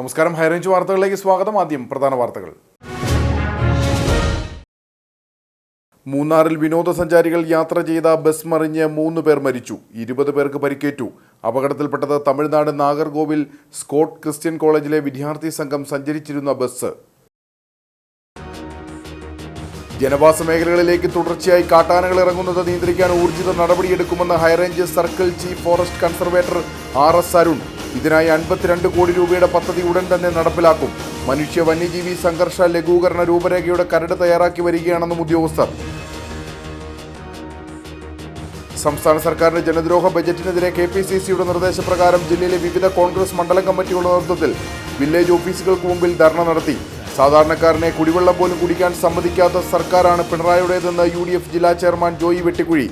നമസ്കാരം, ഹൈറേഞ്ച് വാർത്തകളിലേക്ക് സ്വാഗതം. ആദ്യം പ്രധാന വാർത്തകൾ. മൂന്നാറിൽ വിനോദസഞ്ചാരികൾ യാത്ര ചെയ്ത ബസ് മറിഞ്ഞ് 3 പേർ മരിച്ചു, 20 പേർക്ക് പരിക്കേറ്റു. അപകടത്തിൽപ്പെട്ടത് തമിഴ്നാട് നാഗർകോവിൽ സ്കോട്ട് ക്രിസ്ത്യൻ കോളേജിലെ വിദ്യാർത്ഥി സംഘം സഞ്ചരിച്ചിരുന്ന ബസ്. ജനവാസ മേഖലകളിലേക്ക് തുടർച്ചയായി കാട്ടാനകൾ ഇറങ്ങുന്നത് നിയന്ത്രിക്കാൻ ഊർജിത നടപടിയെടുക്കുമെന്ന് high range circle chief forest conservator RS Arun. ഇതിനായി 52 കോടി രൂപയുടെ പദ്ധതി ഉടൻ തന്നെ നടപ്പിലാക്കും. മനുഷ്യ വന്യജീവി സംഘർഷ ലഘൂകരണ രൂപരേഖയുടെ കരട് തയ്യാറാക്കി വരികയാണെന്നും ഉദ്യോഗസ്ഥർ. സംസ്ഥാന സർക്കാരിന്റെ ജനദ്രോഹ ബജറ്റിനെതിരെ KPCCയുടെ നിർദ്ദേശപ്രകാരം ജില്ലയിലെ വിവിധ കോൺഗ്രസ് മണ്ഡലം കമ്മിറ്റികളുടെ നേതൃത്വത്തിൽ വില്ലേജ് ഓഫീസുകൾക്ക് മുമ്പിൽ ധർണ നടത്തി. സാധാരണക്കാരനെ കുടിവെള്ളം പോലും കുടിക്കാൻ സമ്മതിക്കാത്ത സർക്കാരാണ് പിണറായിയുടേതെന്ന് UDF ജില്ലാ ചെയർമാൻ ജോയി വെട്ടിക്കുഴി.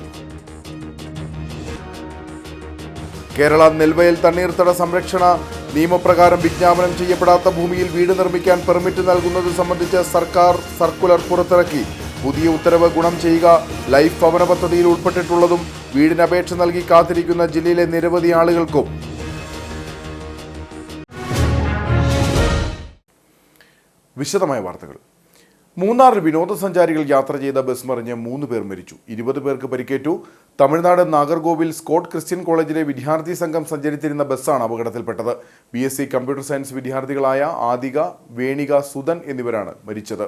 കേരള നെൽവയൽ തണ്ണീർത്തട സംരക്ഷണ നിയമപ്രകാരം വിജ്ഞാപനം ചെയ്യപ്പെടാത്ത ഭൂമിയിൽ വീട് നിർമ്മിക്കാൻ പെർമിറ്റ് നൽകുന്നത് സംബന്ധിച്ച് സർക്കാർ സർക്കുലർ പുറത്തിറക്കി. പുതിയ ഉത്തരവ് ഗുണം ചെയ്യുക ലൈഫ് ഭവന പദ്ധതിയിൽ ഉൾപ്പെട്ടിട്ടുള്ളതും വീടിന് അപേക്ഷ നൽകി കാത്തിരിക്കുന്ന ജില്ലയിലെ നിരവധി ആളുകൾക്കും. വിശദമായ വാർത്തകൾ. മൂന്നാറിൽ വിനോദസഞ്ചാരികൾ യാത്ര ചെയ്ത ബസ് മറിഞ്ഞ് 3 പേർ മരിച്ചു, 20 പേർക്ക് പരിക്കേറ്റു. തമിഴ്നാട് നാഗർകോവിൽ സ്കോട്ട് ക്രിസ്ത്യൻ കോളേജിലെ വിദ്യാർത്ഥി സംഘം സഞ്ചരിച്ചിരുന്ന ബസ്സാണ് അപകടത്തിൽപ്പെട്ടത്. BSc computer science വിദ്യാർത്ഥികളായ Adhika, വേണിക, Sudan എന്നിവരാണ് മരിച്ചത്.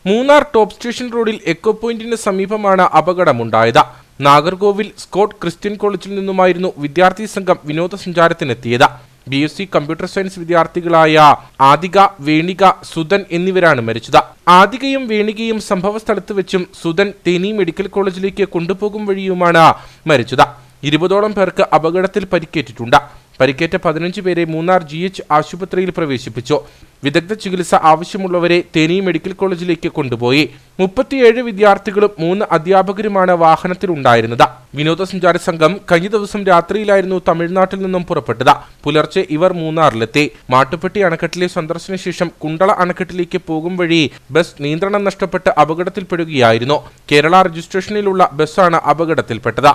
മൂന്നാർ ടോപ്പ് സ്റ്റേഷൻ റോഡിൽ എക്കോ പോയിന്റിന് സമീപമാണ് അപകടമുണ്ടായത്. നാഗർകോവിൽ സ്കോട്ട് ക്രിസ്ത്യൻ കോളേജിൽ നിന്നുമായിരുന്നു വിദ്യാർത്ഥി സംഘം വിനോദസഞ്ചാരത്തിനെത്തിയത്. BSc computer science വിദ്യാർത്ഥികളായ Adhika, വേണിക, Sudan എന്നിവരാണ് മരിച്ചത്. ആദികയും വേണികയും സംഭവ സ്ഥലത്ത് വെച്ചും സുധൻ തേനി മെഡിക്കൽ കോളേജിലേക്ക് കൊണ്ടുപോകും വഴിയുമാണ് മരിച്ചത്. 20ഓളം പേർക്ക് അപകടത്തിൽ പരിക്കേറ്റിട്ടുണ്ട്. പരിക്കേറ്റ 15 പേരെ മൂന്നാർ GH ആശുപത്രിയിൽ പ്രവേശിപ്പിച്ചു. വിദഗ്ധ ചികിത്സ ആവശ്യമുള്ളവരെ തേനി മെഡിക്കൽ കോളേജിലേക്ക് കൊണ്ടുപോയി. 37 വിദ്യാർത്ഥികളും 3 അധ്യാപകരുമാണ് വാഹനത്തിലുണ്ടായിരുന്നത്. വിനോദസഞ്ചാര സംഘം കഴിഞ്ഞ ദിവസം രാത്രിയിലായിരുന്നു തമിഴ്നാട്ടിൽ നിന്നും പുറപ്പെട്ടത്. പുലർച്ചെ ഇവർ മൂന്നാറിലെത്തി. മാട്ടുപ്പെട്ടി അണക്കെട്ടിലെ സന്ദർശന ശേഷം കുണ്ടള അണക്കെട്ടിലേക്ക് പോകും വഴി ബസ് നിയന്ത്രണം നഷ്ടപ്പെട്ട് അപകടത്തിൽപ്പെടുകയായിരുന്നു. കേരള രജിസ്ട്രേഷനിലുള്ള ബസ്സാണ് അപകടത്തിൽപ്പെട്ടത്.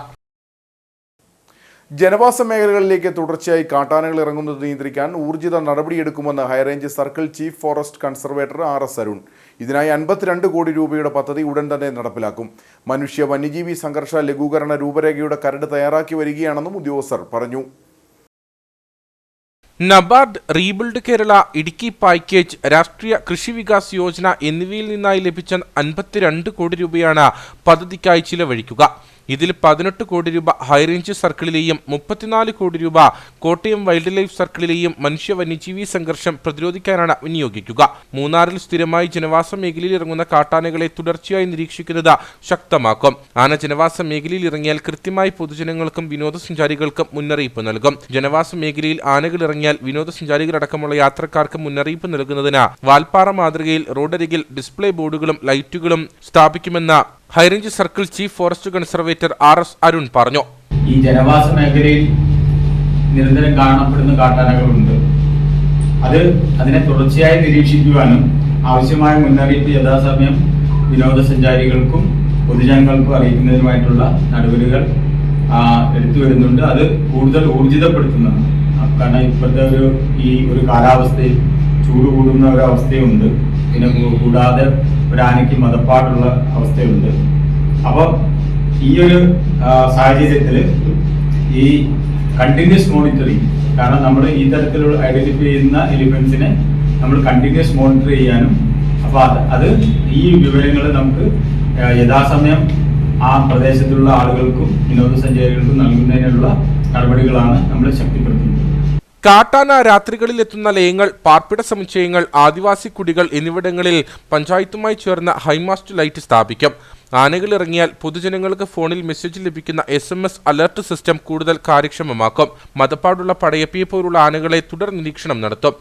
ജനവാസ മേഖലകളിലേക്ക് തുടർച്ചയായി കാട്ടാനകൾ ഇറങ്ങുന്നത് നിയന്ത്രിക്കാൻ ഊർജിത നടപടിയെടുക്കുമെന്ന് high range circle chief forest conservator RS Arun. ഇതിനായി 52 കോടി രൂപയുടെ പദ്ധതി ഉടൻ തന്നെ നടപ്പിലാക്കും. മനുഷ്യ വന്യജീവി സംഘർഷ ലഘൂകരണ രൂപരേഖയുടെ കരട് തയ്യാറാക്കി വരികയാണെന്നും ഉദ്യോഗസ്ഥർ പറഞ്ഞു. NABARD, rebuild Kerala, Idukki package, രാഷ്ട്രീയ കൃഷി വികാസ് യോജന എന്നിവയിൽ നിന്നായി ലഭിച്ച 52 കോടി രൂപയാണ് പദ്ധതിക്കായി ചിലവഴിക്കുക. ഇതിൽ 18 കോടി രൂപ ഹൈറേഞ്ച് സർക്കിളിലെയും 34 കോടി രൂപ കോട്ടയം വൈൽഡ് ലൈഫ് സർക്കിളിലെയും മനുഷ്യ വന്യജീവി സംഘർഷം പ്രതിരോധിക്കാനാണ് വിനിയോഗിക്കുക. മൂന്നാറിൽ സ്ഥിരമായി ജനവാസ മേഖലയിൽ ഇറങ്ങുന്ന കാട്ടാനകളെ തുടർച്ചയായി നിരീക്ഷിക്കുന്നത് ശക്തമാക്കും. ആന ജനവാസ മേഖലയിൽ ഇറങ്ങിയാൽ കൃത്യമായി പൊതുജനങ്ങൾക്കും വിനോദസഞ്ചാരികൾക്കും മുന്നറിയിപ്പ് നൽകും. ജനവാസ മേഖലയിൽ ആനകൾ ഇറങ്ങിയാൽ വിനോദസഞ്ചാരികളടക്കമുള്ള യാത്രക്കാർക്ക് മുന്നറിയിപ്പ് നൽകുന്നതിന് വാൽപ്പാറ മാതൃകയിൽ റോഡരികിൽ ഡിസ്പ്ലേ ബോർഡുകളും ലൈറ്റുകളും സ്ഥാപിക്കുമെന്ന് high range circle chief forest conservator RS Arun പറഞ്ഞു. ഈ ജനവാസ മേഖലയിൽ നിരന്തരം കാണപ്പെടുന്ന കാട്ടാനകളുണ്ട്. അതിനെ തുടർച്ചയായി നിരീക്ഷിക്കുവാനും ആവശ്യമായ മുന്നറിയിപ്പ് യഥാസമയം വിനോദസഞ്ചാരികൾക്കും പൊതുജനങ്ങൾക്കും അറിയിക്കുന്നതിനുമായിട്ടുള്ള നടപടികൾ എടുത്തു വരുന്നുണ്ട്. അത് കൂടുതൽ ഊർജിതപ്പെടുത്തുന്നതാണ്. കാരണം ഇപ്പോഴത്തെ ഒരു കാലാവസ്ഥയിൽ ചൂട് കൂടുന്ന ഒരു അവസ്ഥയുണ്ട്. പിന്നെ കൂടാതെ ഒരു ആനയ്ക്ക് മതപ്പാടുള്ള അവസ്ഥയുണ്ട്. അപ്പം ഈ ഒരു സാഹചര്യത്തിൽ ഈ കണ്ടിന്യൂസ് മോണിറ്ററിങ്, കാരണം നമ്മൾ ഈ തരത്തിലുള്ള ഐഡന്റിഫൈ ചെയ്യുന്ന എലിഫൻസിനെ നമ്മൾ കണ്ടിന്യൂസ് മോണിറ്റർ ചെയ്യാനും അപ്പോൾ അത് ഈ വിവരങ്ങൾ നമുക്ക് യഥാസമയം ആ പ്രദേശത്തുള്ള ആളുകൾക്കും വിനോദസഞ്ചാരികൾക്കും നൽകുന്നതിനുള്ള നടപടികളാണ് നമ്മൾ ശക്തിപ്പെടുത്തുന്നത്. കാട്ടാന രാത്രികളിൽ എത്തുന്ന ലയങ്ങൾ, പാർപ്പിട സമുച്ചയങ്ങൾ, ആദിവാസി കുടികൾ എന്നിവിടങ്ങളിൽ പഞ്ചായത്തുമായി ചേർന്ന് ഹൈമാസ്റ്റ് ലൈറ്റ് സ്ഥാപിക്കും. ആനകൾ ഇറങ്ങിയാൽ പൊതുജനങ്ങൾക്ക് ഫോണിൽ മെസ്സേജ് ലഭിക്കുന്ന SMS അലർട്ട് സിസ്റ്റം കൂടുതൽ കാര്യക്ഷമമാക്കും. മതപ്പാടുള്ള പടയപ്പിയെ പോലുള്ള ആനകളെ തുടർ നിരീക്ഷണം നടത്തും.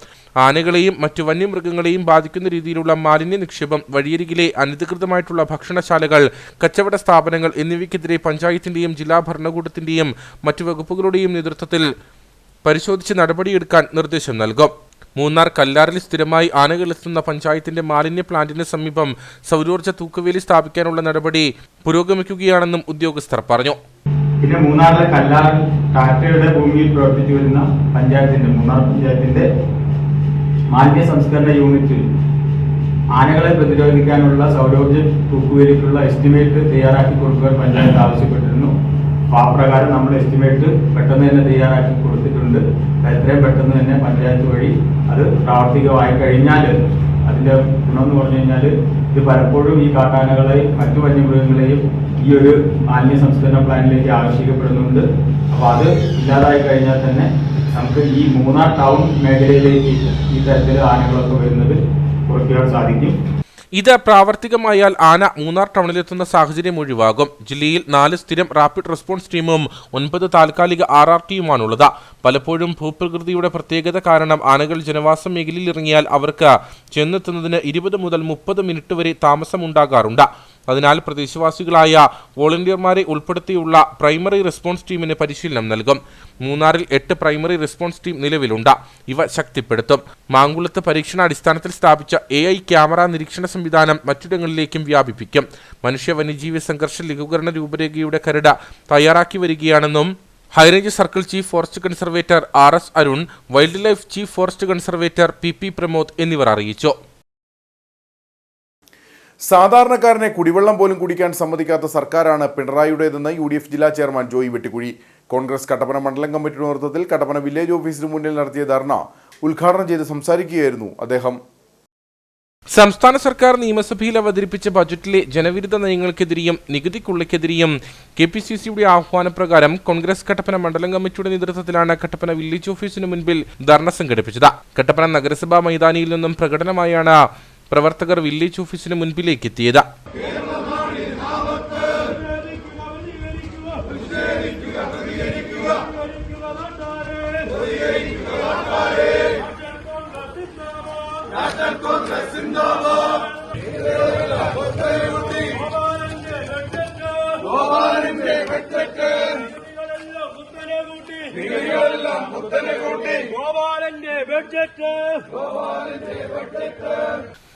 ആനകളെയും മറ്റു വന്യമൃഗങ്ങളെയും ബാധിക്കുന്ന രീതിയിലുള്ള മാലിന്യ നിക്ഷേപം, വഴിയരികിലെ അനധികൃതമായിട്ടുള്ള ഭക്ഷണശാലകൾ, കച്ചവട സ്ഥാപനങ്ങൾ എന്നിവയ്ക്കെതിരെ പഞ്ചായത്തിന്റെയും ജില്ലാ ഭരണകൂടത്തിന്റെയും മറ്റു വകുപ്പുകളുടെയും നേതൃത്വത്തിൽ പരിശോധിച്ച് നടപടിയെടുക്കാൻ നിർദ്ദേശം നൽകും. മൂന്നാർ കല്ലാറിൽ സ്ഥിരമായി ആനകളെത്തുന്ന പഞ്ചായത്തിന്റെ മാലിന്യ പ്ലാന്റിന് സമീപം സൗരോർജ്ജ തൂക്കുവേലി സ്ഥാപിക്കാനുള്ള നടപടി പുരോഗമിക്കുകയാണെന്നും ഉദ്യോഗസ്ഥർ പറഞ്ഞു. പിന്നെ മൂന്നാറിലെ കല്ലാറിൽ ടാറ്റയുടെ ഭൂമിയിൽ പ്രവർത്തിച്ചു വരുന്ന മൂന്നാർ പഞ്ചായത്തിന്റെ മാലിന്യ സംസ്കരണ യൂണിറ്റിൽ ആനകളെ പ്രതിരോധിക്കാനുള്ള സൗരോർജ്ജ തൂക്കുവേലിക്കുള്ള എസ്റ്റിമേറ്റ് തയ്യാറാക്കി കൊടുക്കാൻ പഞ്ചായത്ത് ആവശ്യപ്പെട്ടിരുന്നു. അപ്പോൾ ആ പ്രകാരം നമ്മൾ എസ്റ്റിമേറ്റ് പെട്ടെന്ന് തന്നെ തയ്യാറാക്കി കൊടുത്തിട്ടുണ്ട്. എത്രയും പെട്ടെന്ന് തന്നെ പഞ്ചായത്ത് വഴി അത് പ്രാവർത്തികമായി കഴിഞ്ഞാൽ അതിൻ്റെ ഗുണമെന്ന് പറഞ്ഞു കഴിഞ്ഞാൽ ഇത് പലപ്പോഴും ഈ കാട്ടാനകളെയും മറ്റു വന്യമൃഗങ്ങളെയും ഈ ഒരു മാലിന്യ സംസ്കരണ പ്ലാനിലേക്ക് ആവശ്യപ്പെടുന്നുണ്ട്. അപ്പോൾ അത് ഇല്ലാതായി കഴിഞ്ഞാൽ തന്നെ നമുക്ക് ഈ മൂന്നാർ ടൗൺ മേഖലയിലേക്ക് ഈ തരത്തിൽ ആനകളൊക്കെ വരുന്നത് കുറയ്ക്കാൻ സാധിക്കും. ഇത് പ്രാവർത്തികമായാൽ ആന മൂന്നാർ ടൗണിലെത്തുന്ന സാഹചര്യം ഒഴിവാകും. ജില്ലയിൽ 4 സ്ഥിരം റാപ്പിഡ് റെസ്പോൺസ് ടീമും 9 താൽക്കാലിക RRTയുമാണുള്ളത്. പലപ്പോഴും ഭൂപ്രകൃതിയുടെ പ്രത്യേകത കാരണം ആനകൾ ജനവാസ മേഖലയിൽ ഇറങ്ങിയാൽ അവർക്ക് ചെന്നെത്തുന്നതിന് 20 മുതൽ 30 മിനിറ്റ് വരെ താമസമുണ്ടാകാറുണ്ട്. അതിനാൽ പ്രദേശവാസികളായ വോളണ്ടിയർമാരെ ഉൾപ്പെടുത്തിയുള്ള പ്രൈമറി റെസ്പോൺസ് ടീമിന് പരിശീലനം നൽകും. മൂന്നാറിൽ 8 പ്രൈമറി റെസ്പോൺസ് ടീം നിലവിലുണ്ട്. ഇവ ശക്തിപ്പെടുത്തും. മാങ്കുളത്ത് പരീക്ഷണാടിസ്ഥാനത്തിൽ സ്ഥാപിച്ച AI ക്യാമറ നിരീക്ഷണ സംവിധാനം മറ്റിടങ്ങളിലേക്കും വ്യാപിപ്പിക്കും. മനുഷ്യ വന്യജീവി സംഘർഷ ലഘൂകരണ രൂപരേഖയുടെ കരട് തയ്യാറാക്കി വരികയാണെന്നും high range circle chief forest conservator RS Arun, wild life chief forest conservator PP Pramod എന്നിവർ അറിയിച്ചു. സാധാരണക്കാരനെ കുടിവെള്ളം പോലും കുടിക്കാൻ സമ്മതിക്കാത്ത സർക്കാരാണ് പിണറായിയുടേതെന്ന് UDF ജില്ലാ ചെയർമാൻ ജോയി വെട്ടിക്കുഴി. കോൺഗ്രസ് കട്ടപ്പന മണ്ഡലം കമ്മിറ്റിയുടെ നേതൃത്വത്തിൽ കട്ടപ്പന വില്ലേജ് ഓഫീസിന് മുന്നിൽ നടത്തിയ ധർണ ഉദ്ഘാടനം ചെയ്ത് സംസാരിക്കുകയായിരുന്നു അദ്ദേഹം. സംസ്ഥാന സർക്കാർ നിയമസഭയിൽ അവതരിപ്പിച്ച ബജറ്റിലെ ജനവിരുദ്ധ നയങ്ങൾക്കെതിരെയും നികുതി കൊള്ളയ്ക്കെതിരെയും KPCCയുടെ ആഹ്വാനപ്രകാരം കോൺഗ്രസ് കട്ടപ്പന മണ്ഡലം കമ്മിറ്റിയുടെ നേതൃത്വത്തിലാണ് കട്ടപ്പന വില്ലേജ് ഓഫീസിന് മുൻപിൽ ധർണ സംഘടിപ്പിച്ചത്. കട്ടപ്പന നഗരസഭാ മൈതാനിയിൽ നിന്നും പ്രകടനമായാണ് പ്രവർത്തകർ വില്ലേജ് ഓഫീസിന് മുൻപിലേക്ക് എത്തിയത്.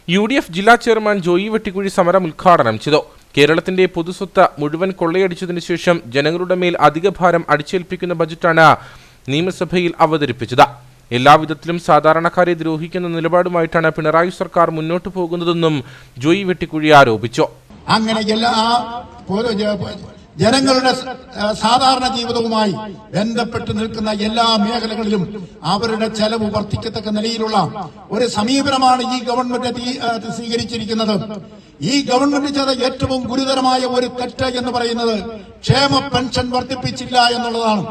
UDF ജില്ലാ ചെയർമാൻ ജോയി വെട്ടിക്കുഴി സമരം ഉദ്ഘാടനം ചെയ്തു. കേരളത്തിന്റെ പൊതുസ്വത്ത് മുഴുവൻ കൊള്ളയടിച്ചതിനു ശേഷം ജനങ്ങളുടെ മേൽ അധിക ഭാരം അടിച്ചേൽപ്പിക്കുന്ന ബജറ്റാണ് നിയമസഭയിൽ അവതരിപ്പിച്ചത്. എല്ലാവിധത്തിലും സാധാരണക്കാരെ ദ്രോഹിക്കുന്ന നിലപാടുമായിട്ടാണ് പിണറായി സർക്കാർ മുന്നോട്ടു പോകുന്നതെന്നും ജോയി വെട്ടിക്കുഴി ആരോപിച്ചു. അങ്ങനെ എല്ലാ ജനങ്ങളുടെ സാധാരണ ജീവിതവുമായി ബന്ധപ്പെട്ട് നിൽക്കുന്ന എല്ലാ മേഖലകളിലും അവരുടെ ചെലവ് വർദ്ധിക്കത്തക്ക നിലയിലുള്ള ഒരു സമീപനമാണ് ഈ ഗവൺമെന്റ് സ്വീകരിച്ചിരിക്കുന്നത്. ഈ ഗവൺമെന്റ് ചെയ്ത ഏറ്റവും ഗുരുതരമായ ഒരു തെറ്റ് എന്ന് പറയുന്നത് ക്ഷേമ പെൻഷൻ വർദ്ധിപ്പിച്ചില്ല എന്നുള്ളതാണ്.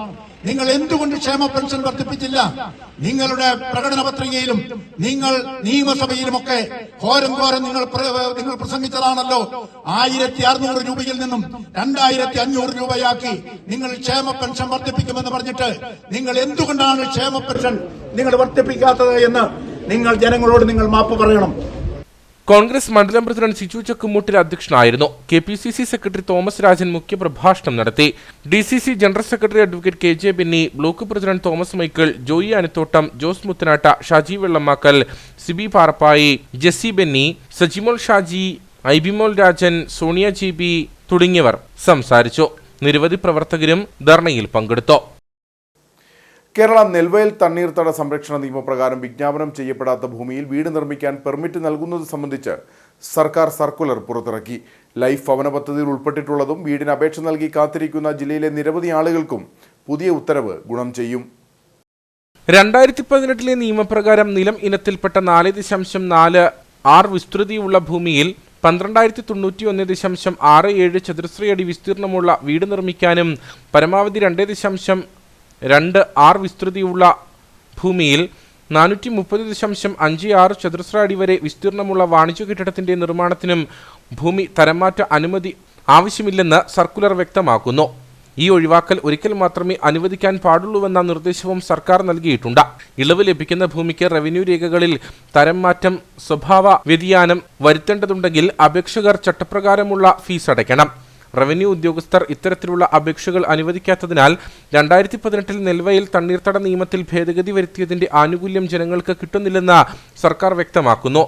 നിങ്ങൾ എന്തുകൊണ്ട് ക്ഷേമ പെൻഷൻ വർദ്ധിപ്പിച്ചില്ല? നിങ്ങളുടെ പ്രകടന പത്രികയിലും നിങ്ങൾ നിയമസഭയിലുമൊക്കെ ഘോരം നിങ്ങൾ പ്രസംഗിച്ചതാണല്ലോ. 1600 രൂപയിൽ നിന്നും 2500 രൂപയാക്കി നിങ്ങൾ ക്ഷേമ പെൻഷൻ വർദ്ധിപ്പിക്കുമെന്ന് പറഞ്ഞിട്ട് നിങ്ങൾ എന്തുകൊണ്ടാണ് ക്ഷേമ പെൻഷൻ നിങ്ങൾ വർദ്ധിപ്പിക്കാത്തത് എന്ന് നിങ്ങൾ ജനങ്ങളോട് നിങ്ങൾ മാപ്പ് പറയണം. കോൺഗ്രസ് മണ്ഡലം പ്രസിഡന്റ് സിജു ചക്കുമൂട്ടിൽ അധ്യക്ഷനായിരുന്നു. KPCC സെക്രട്ടറി തോമസ് രാജൻ മുഖ്യപ്രഭാഷണം നടത്തി. DCC general secretary advocate KJ Benny, block president Thomas Michael, Joy Anathottam, Jose Muthanatta, Shaji Vellamakkal, Sibi Parappayi, Jessy Benny, Sajimol Shaji, Aibimol Rajan, Sonia GB തുടങ്ങിയവർ സംസാരിച്ചു. നിരവധി പ്രവർത്തകരും ധർണയിൽ പങ്കെടുത്തു. കേരള നെൽവയൽ തണ്ണീർത്തട സംരക്ഷണ നിയമപ്രകാരം വിജ്ഞാപനം ചെയ്യപ്പെടാത്ത ഭൂമിയിൽ വീട് നിർമ്മിക്കാൻ പെർമിറ്റ് നൽകുന്നത് സംബന്ധിച്ച് സർക്കാർ സർക്കുലർ പുറത്തിറക്കി. ലൈഫ് ഭവന പദ്ധതിയിൽ ഉൾപ്പെട്ടിട്ടുള്ളതും വീടിന് അപേക്ഷ നൽകി കാത്തിരിക്കുന്ന ജില്ലയിലെ നിരവധി ആളുകൾക്കും പുതിയ ഉത്തരവ് ഗുണം ചെയ്യും. 2018 നിയമപ്രകാരം നിലം ഇനത്തിൽപ്പെട്ട 4.46 വിസ്തൃതിയുള്ള ഭൂമിയിൽ 12,091.67 ചതുരശ്രയടി വിസ്തീർണമുള്ള വീട് നിർമ്മിക്കാനും പരമാവധി 2.26 വിസ്തൃതിയുള്ള ഭൂമിയിൽ 430.56 ചതുരശ്ര അടി വരെ വിസ്തീർണമുള്ള വാണിജ്യ കെട്ടിടത്തിന്റെ നിർമ്മാണത്തിനും ഭൂമി തരംമാറ്റ അനുമതി ആവശ്യമില്ലെന്ന് സർക്കുലർ വ്യക്തമാക്കുന്നു. ഈ ഒഴിവാക്കൽ ഒരിക്കൽ മാത്രമേ അനുവദിക്കാൻ പാടുള്ളൂവെന്ന നിർദ്ദേശവും സർക്കാർ നൽകിയിട്ടുണ്ട്. ഇളവ് ലഭിക്കുന്ന ഭൂമിക്ക് റവന്യൂ രേഖകളിൽ തരം മാറ്റം, സ്വഭാവ വ്യതിയാനം വരുത്തേണ്ടതുണ്ടെങ്കിൽ അപേക്ഷകർ ചട്ടപ്രകാരമുള്ള ഫീസ് അടയ്ക്കണം. റവന്യൂ ഉദ്യോഗസ്ഥർ ഇത്തരത്തിലുള്ള അപേക്ഷകൾ അനുവദിക്കാത്തതിനാൽ 2018 നെൽവയൽ തണ്ണീർത്തട നിയമത്തിൽ ഭേദഗതി വരുത്തിയതിന്റെ ആനുകൂല്യം ജനങ്ങൾക്ക് കിട്ടുന്നില്ലെന്ന് സർക്കാർ വ്യക്തമാക്കുന്നു.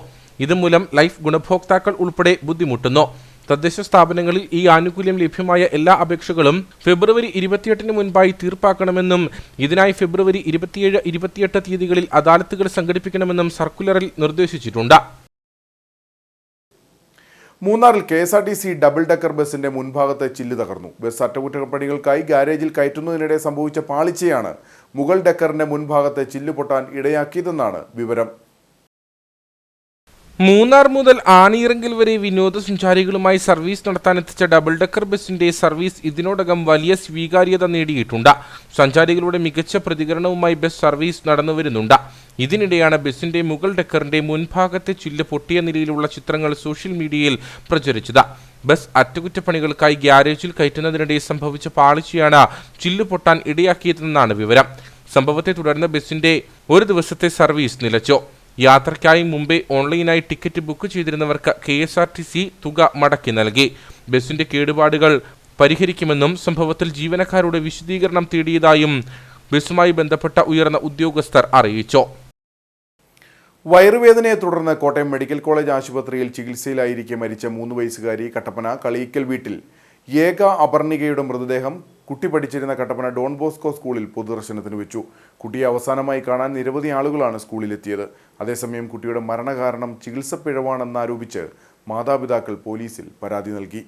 ഇതുമൂലം ലൈഫ് ഗുണഭോക്താക്കൾ ഉൾപ്പെടെ ബുദ്ധിമുട്ടുന്നു. തദ്ദേശ സ്ഥാപനങ്ങളിൽ ഈ ആനുകൂല്യം ലഭ്യമായ എല്ലാ അപേക്ഷകളും ഫെബ്രുവരി 28 മുൻപായി തീർപ്പാക്കണമെന്നും ഇതിനായി ഫെബ്രുവരി 27, 28 തീയതികളിൽ അദാലത്തുകൾ സംഘടിപ്പിക്കണമെന്നും സർക്കുലറിൽ നിർദ്ദേശിച്ചിട്ടുണ്ട്. മൂന്നാറിൽ KSRTC ഡബിൾ ഡെക്കർ ബസിന്റെ മുൻഭാഗത്തെ ചില്ല് തകർന്നു. ബസ് അറ്റകുറ്റപ്പണികൾക്കായി ഗാരേജിൽ കയറ്റുന്നതിനിടെ സംഭവിച്ച പാളിച്ചയാണ് മുകൾ ഡെക്കറിന്റെ മുൻഭാഗത്തെ ചില്ല് പൊട്ടാൻ ഇടയാക്കിയതെന്നാണ് വിവരം. മൂന്നാർ മുതൽ ആണിയിറങ്കൽ വരെ വിനോദസഞ്ചാരികളുമായി സർവീസ് നടത്താനെത്തിച്ച ഡബിൾ ഡെക്കർ ബസിന്റെ സർവീസ് ഇതിനോടകം വലിയ സ്വീകാര്യത നേടിയിട്ടുണ്ട്. സഞ്ചാരികളുടെ മികച്ച പ്രതികരണവുമായി ബസ് സർവീസ് നടന്നുവരുന്നുണ്ട്. ഇതിനിടെയാണ് ബസിന്റെ മുകൾ ഡെക്കറിന്റെ മുൻഭാഗത്തെ ചില്ല് പൊട്ടിയ നിലയിലുള്ള ചിത്രങ്ങൾ സോഷ്യൽ മീഡിയയിൽ പ്രചരിച്ചത്. ബസ് അറ്റകുറ്റപ്പണികൾക്കായി ഗ്യാരേജിൽ കയറ്റുന്നതിനിടെ സംഭവിച്ച പാളിച്ചയാണ് ചില്ല് പൊട്ടാൻ ഇടയാക്കിയതെന്നാണ് വിവരം. സംഭവത്തെ തുടർന്ന് ബസിന്റെ ഒരു ദിവസത്തെ സർവീസ് നിലച്ചു. യാത്രയ്ക്കായി മുമ്പേ ഓൺലൈനായി ടിക്കറ്റ് ബുക്ക് ചെയ്തിരുന്നവർക്ക് KSRTC തുക മടക്കി നൽകി. ബസിന്റെ കേടുപാടുകൾ പരിഹരിക്കുമെന്നും സംഭവത്തിൽ ജീവനക്കാരുടെ വിശദീകരണം തേടിയതായും ബസുമായി ബന്ധപ്പെട്ട ഉയർന്ന ഉദ്യോഗസ്ഥർ അറിയിച്ചു. വയറുവേദനയെ തുടർന്ന് കോട്ടയം മെഡിക്കൽ കോളേജ് ആശുപത്രിയിൽ ചികിത്സയിലായിരിക്കെ മരിച്ച 3 വയസ്സുകാരി കട്ടപ്പന കളിയിക്കൽ വീട്ടിൽ ഏക അപർണികയുടെ മൃതദേഹം കുട്ടി പഠിച്ചിരുന്ന കട്ടപ്പന ഡോൺ ബോസ്കോ സ്കൂളിൽ പൊതുദർശനത്തിന് വെച്ചു. കുട്ടിയെ അവസാനമായി കാണാൻ നിരവധി ആളുകളാണ് സ്കൂളിലെത്തിയത്. അതേസമയം കുട്ടിയുടെ മരണകാരണം ചികിത്സ പിഴവാണെന്നാരോപിച്ച് മാതാപിതാക്കൾ പോലീസിൽ പരാതി നൽകി.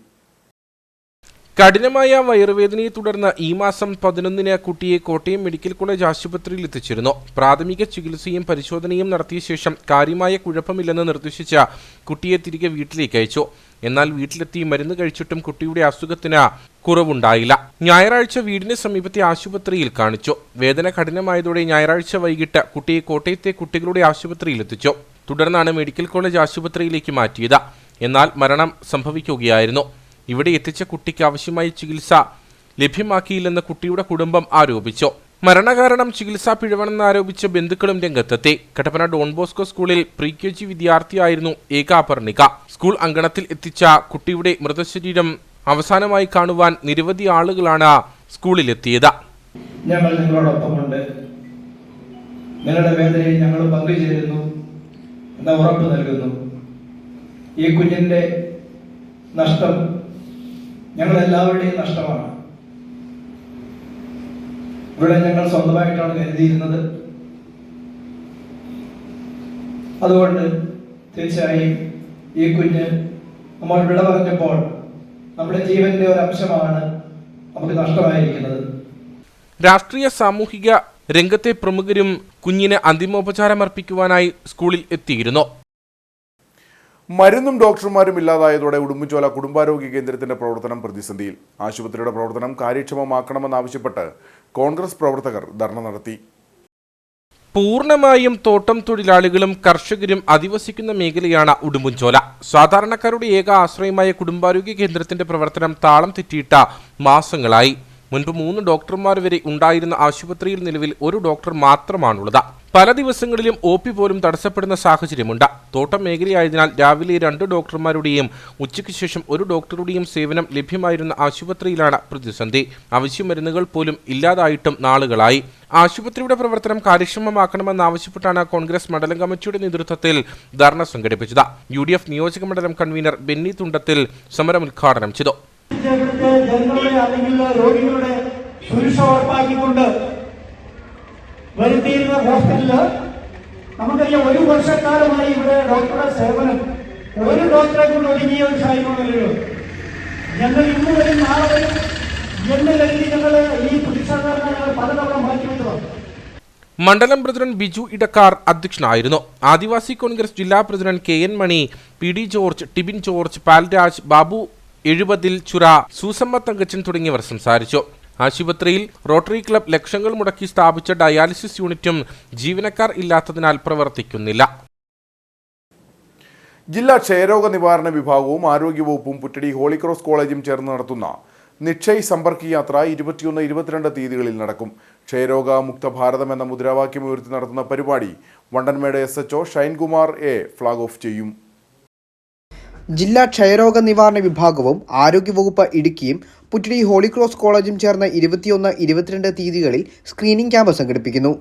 കഠിനമായ വയറുവേദനയെ തുടർന്ന് ഈ മാസം 11 കുട്ടിയെ കോട്ടയം മെഡിക്കൽ കോളേജ് ആശുപത്രിയിൽ എത്തിച്ചിരുന്നു. പ്രാഥമിക ചികിത്സയും പരിശോധനയും നടത്തിയ ശേഷം കാര്യമായ കുഴപ്പമില്ലെന്ന് നിർദ്ദേശിച്ച കുട്ടിയെ തിരികെ വീട്ടിലേക്ക് അയച്ചു. എന്നാൽ വീട്ടിലെത്തി മരുന്ന് കഴിച്ചിട്ടും കുട്ടിയുടെ അസുഖത്തിന് കുറവുണ്ടായില്ല. ഞായറാഴ്ച വീടിന് സമീപത്തെ ആശുപത്രിയിൽ കാണിച്ചു. വേദന കഠിനമായതോടെ ഞായറാഴ്ച വൈകിട്ട് കുട്ടിയെ കോട്ടയത്തെ കുട്ടികളുടെ ആശുപത്രിയിൽ എത്തിച്ചു. തുടർന്നാണ് മെഡിക്കൽ കോളേജ് ആശുപത്രിയിലേക്ക് മാറ്റിയത്. എന്നാൽ മരണം സംഭവിക്കുകയായിരുന്നു. ഇവിടെ എത്തിച്ച കുട്ടിക്ക് ആവശ്യമായ ചികിത്സ ലഭ്യമാക്കിയില്ലെന്ന് കുട്ടിയുടെ കുടുംബം ആരോപിച്ചു. മരണകാരണം ചികിത്സാ പിഴവെന്ന് ആരോപിച്ച് ബന്ധുക്കളും രംഗത്തെത്തി. കട്ടപ്പന ഡോൺ ബോസ്കോ സ്കൂളിൽ pre-KG വിദ്യാർത്ഥിയായിരുന്നു ഏക അപർണിക. സ്കൂൾ അങ്കണത്തിൽ എത്തിച്ച കുട്ടിയുടെ മൃതശരീരം അവസാനമായി കാണുവാൻ നിരവധി ആളുകളാണ് സ്കൂളിലെത്തിയത്. ഞങ്ങൾ നിങ്ങളോടൊപ്പമുണ്ട്, നിങ്ങളുടെ വേദനയിൽ ഞങ്ങൾ പങ്കുചേരുന്നു എന്ന ഉറപ്പ് നൽകുന്നു. ഈ കുഞ്ഞിന്റെ നഷ്ടം ഞങ്ങളെല്ലാവരുടെയും നഷ്ടമാണ്. ഇവിടെ ഞങ്ങൾ സ്വന്തമായിട്ടാണ് കരുതിയിരുന്നത്. അതുകൊണ്ട് തീർച്ചയായും ഈ കുഞ്ഞ് നമ്മൾ വിട പറഞ്ഞപ്പോൾ നമ്മുടെ ജീവന്റെ ഒരു അംശമാണ് നമുക്ക് നഷ്ടമായിരിക്കുന്നത്. രാഷ്ട്രീയ സാമൂഹിക രംഗത്തെ പ്രമുഖരും കുഞ്ഞിന് അന്തിമോപചാരം അർപ്പിക്കുവാനായി സ്കൂളിൽ എത്തിയിരുന്നു. മരുന്നും ഡോക്ടർമാരും ഇല്ലാതായതോടെ ഉടുമ്പൻചോല കുടുംബാരോഗ്യ കേന്ദ്രത്തിന്റെ പ്രവർത്തനം പ്രതിസന്ധിയിൽ. ആശുപത്രിയുടെ പ്രവർത്തനം കാര്യക്ഷമമാക്കണമെന്നാവശ്യപ്പെട്ട് കോൺഗ്രസ് പ്രവർത്തകർ ധർണ നടത്തി. പൂർണ്ണമായും തോട്ടം തൊഴിലാളികളും കർഷകരും അധിവസിക്കുന്ന മേഖലയാണ് ഉടുമ്പൻചോല. സാധാരണക്കാരുടെ ഏക ആശ്രയമായ കുടുംബാരോഗ്യ കേന്ദ്രത്തിന്റെ പ്രവർത്തനം താളം തെറ്റിയിട്ട മാസങ്ങളായി. മുൻപ് 3 ഡോക്ടർമാർ വരെ ഉണ്ടായിരുന്ന ആശുപത്രിയിൽ നിലവിൽ 1 ഡോക്ടർ മാത്രമാണുള്ളത്. പല ദിവസങ്ങളിലും OP പോലും തടസ്സപ്പെടുന്ന സാഹചര്യമുണ്ട്. തോട്ടം മേഖലയായതിനാൽ രാവിലെ 2 ഡോക്ടർമാരുടെയും ഉച്ചയ്ക്ക് ശേഷം 1 ഡോക്ടറുടെയും സേവനം ലഭ്യമായിരുന്ന ആശുപത്രിയിലാണ് പ്രതിസന്ധി. ആവശ്യ മരുന്നുകൾ പോലും ഇല്ലാതായിട്ടും നാളുകളായി. ആശുപത്രിയുടെ പ്രവർത്തനം കാര്യക്ഷമമാക്കണമെന്നാവശ്യപ്പെട്ടാണ് കോൺഗ്രസ് മണ്ഡലം കമ്മിറ്റിയുടെ നേതൃത്വത്തിൽ ധർണ സംഘടിപ്പിച്ചത്. UDF നിയോജക മണ്ഡലം കൺവീനർ ബെന്നി തുണ്ടത്തിൽ സമരം ഉദ്ഘാടനം ചെയ്തു. ജനങ്ങളുടെ അല്ലെങ്കിൽ രോഗികളുടെ സുരക്ഷ ഉറപ്പാക്കിക്കൊണ്ട് വരുത്തിയിരുന്ന ഹോസ്പിറ്റലില് നമുക്കറിയാം 1 വർഷക്കാലമായി ഇവിടെ ഡോക്ടറുടെ സേവനം ഒരു ഡോക്ടറെ കൊണ്ട് ഒതുങ്ങിയ ഒരു കാര്യമാണല്ലോ. ഞങ്ങൾ ഇന്ന് വരും നാളെ വരും എന്ന് കരുതി ഞങ്ങൾ ഈ പ്രതിഷേധം ഞങ്ങൾ പലതവണ മാറ്റിവെച്ചതാണ്. മണ്ഡലം പ്രസിഡന്റ് ബിജു ഇടക്കാർ അധ്യക്ഷനായിരുന്നു. ആദിവാസി കോൺഗ്രസ് ജില്ലാ president KN Mani, PD George, Tibin George, Palraj, Babu 70 Chura, Susamma Thankachan തുടങ്ങിയവർ സംസാരിച്ചു. ആശുപത്രിയിൽ റോട്ടറി ക്ലബ് ലക്ഷങ്ങൾ മുടക്കി സ്ഥാപിച്ച ഡയാലിസിസ് യൂണിറ്റും ജീവനക്കാർ ഇല്ലാത്തതിനാൽ പ്രവർത്തിക്കുന്നില്ല. ജില്ലാ ക്ഷയരോഗ നിവാരണ വിഭാഗവും ആരോഗ്യവകുപ്പും പുറ്റടി ഹോളി ക്രോസ് കോളേജും ചേർന്ന് നടത്തുന്ന നിക്ഷയ് സമ്പർക്ക് യാത്ര 21, 22 തീയതികളിൽ നടക്കും. ക്ഷയരോഗ മുക്ത ഭാരതം എന്ന മുദ്രാവാക്യം ഉയർത്തി നടത്തുന്ന പരിപാടി Vandanmedu SHO Shine Kumar A flag off ചെയ്യും. ജില്ലാ ക്ഷയരോഗ നിവാരണ വിഭാഗവും ആരോഗ്യവകുപ്പ് ഇടുക്കിയും പുറ്റടി ഹോളി ക്രോസ് കോളേജും ചേർന്ന് 21, 22 തീയതികളിൽ സ്ക്രീനിംഗ് ക്യാമ്പ് സംഘടിപ്പിക്കുന്നു.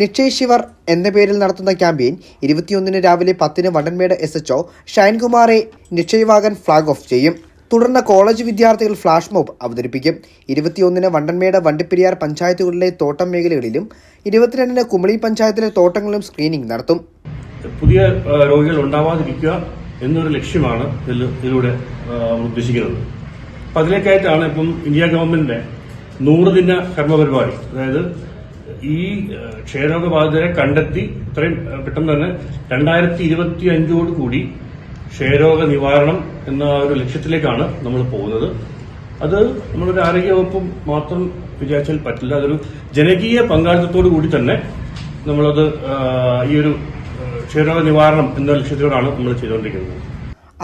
നിക്ഷയ് ശിവർ എന്ന പേരിൽ നടത്തുന്ന ക്യാമ്പയിൻ 21 രാവിലെ 10 Vandanmedu SHO Shine Kumar A Nikshay Wagen flag off ചെയ്യും. തുടർന്ന് കോളേജ് വിദ്യാർത്ഥികൾ ഫ്ലാഷ് മോബ് അവതരിപ്പിക്കും. 21-ന് വണ്ടൻമേട് വണ്ടിപ്പെരിയാർ പഞ്ചായത്തുകളിലെ തോട്ടം മേഖലകളിലും 22-ന് കുമളി പഞ്ചായത്തിലെ തോട്ടങ്ങളിലും സ്ക്രീനിംഗ് നടത്തും. പുതിയ രോഗികൾ ഉണ്ടാവാതിരിക്കുക എന്നൊരു ലക്ഷ്യമാണ് ഇതിലൂടെ ഉദ്ദേശിക്കുന്നത്. അപ്പം അതിലേക്കായിട്ടാണ് ഇപ്പം ഇന്ത്യ ഗവൺമെന്റിന്റെ 100 ദിന കർമ്മപരിപാടി. അതായത് ഈ ക്ഷയരോഗബാധിതരെ കണ്ടെത്തി ഇത്രയും പെട്ടെന്ന് തന്നെ 2025 കൂടി ക്ഷയരോഗ നിവാരണം എന്ന ഒരു ലക്ഷ്യത്തിലേക്കാണ് നമ്മൾ പോകുന്നത്. അത് നമ്മളൊരു ആരോഗ്യവകുപ്പും മാത്രം വിചാരിച്ചാൽ പറ്റില്ല. അതൊരു ജനകീയ പങ്കാളിത്തത്തോടു കൂടി തന്നെ നമ്മളത് ഈ ഒരു ക്ഷയരോഗ നിവാരണം എന്ന ലക്ഷ്യത്തോടാണ് നമ്മൾ ചെയ്തുകൊണ്ടിരിക്കുന്നത്.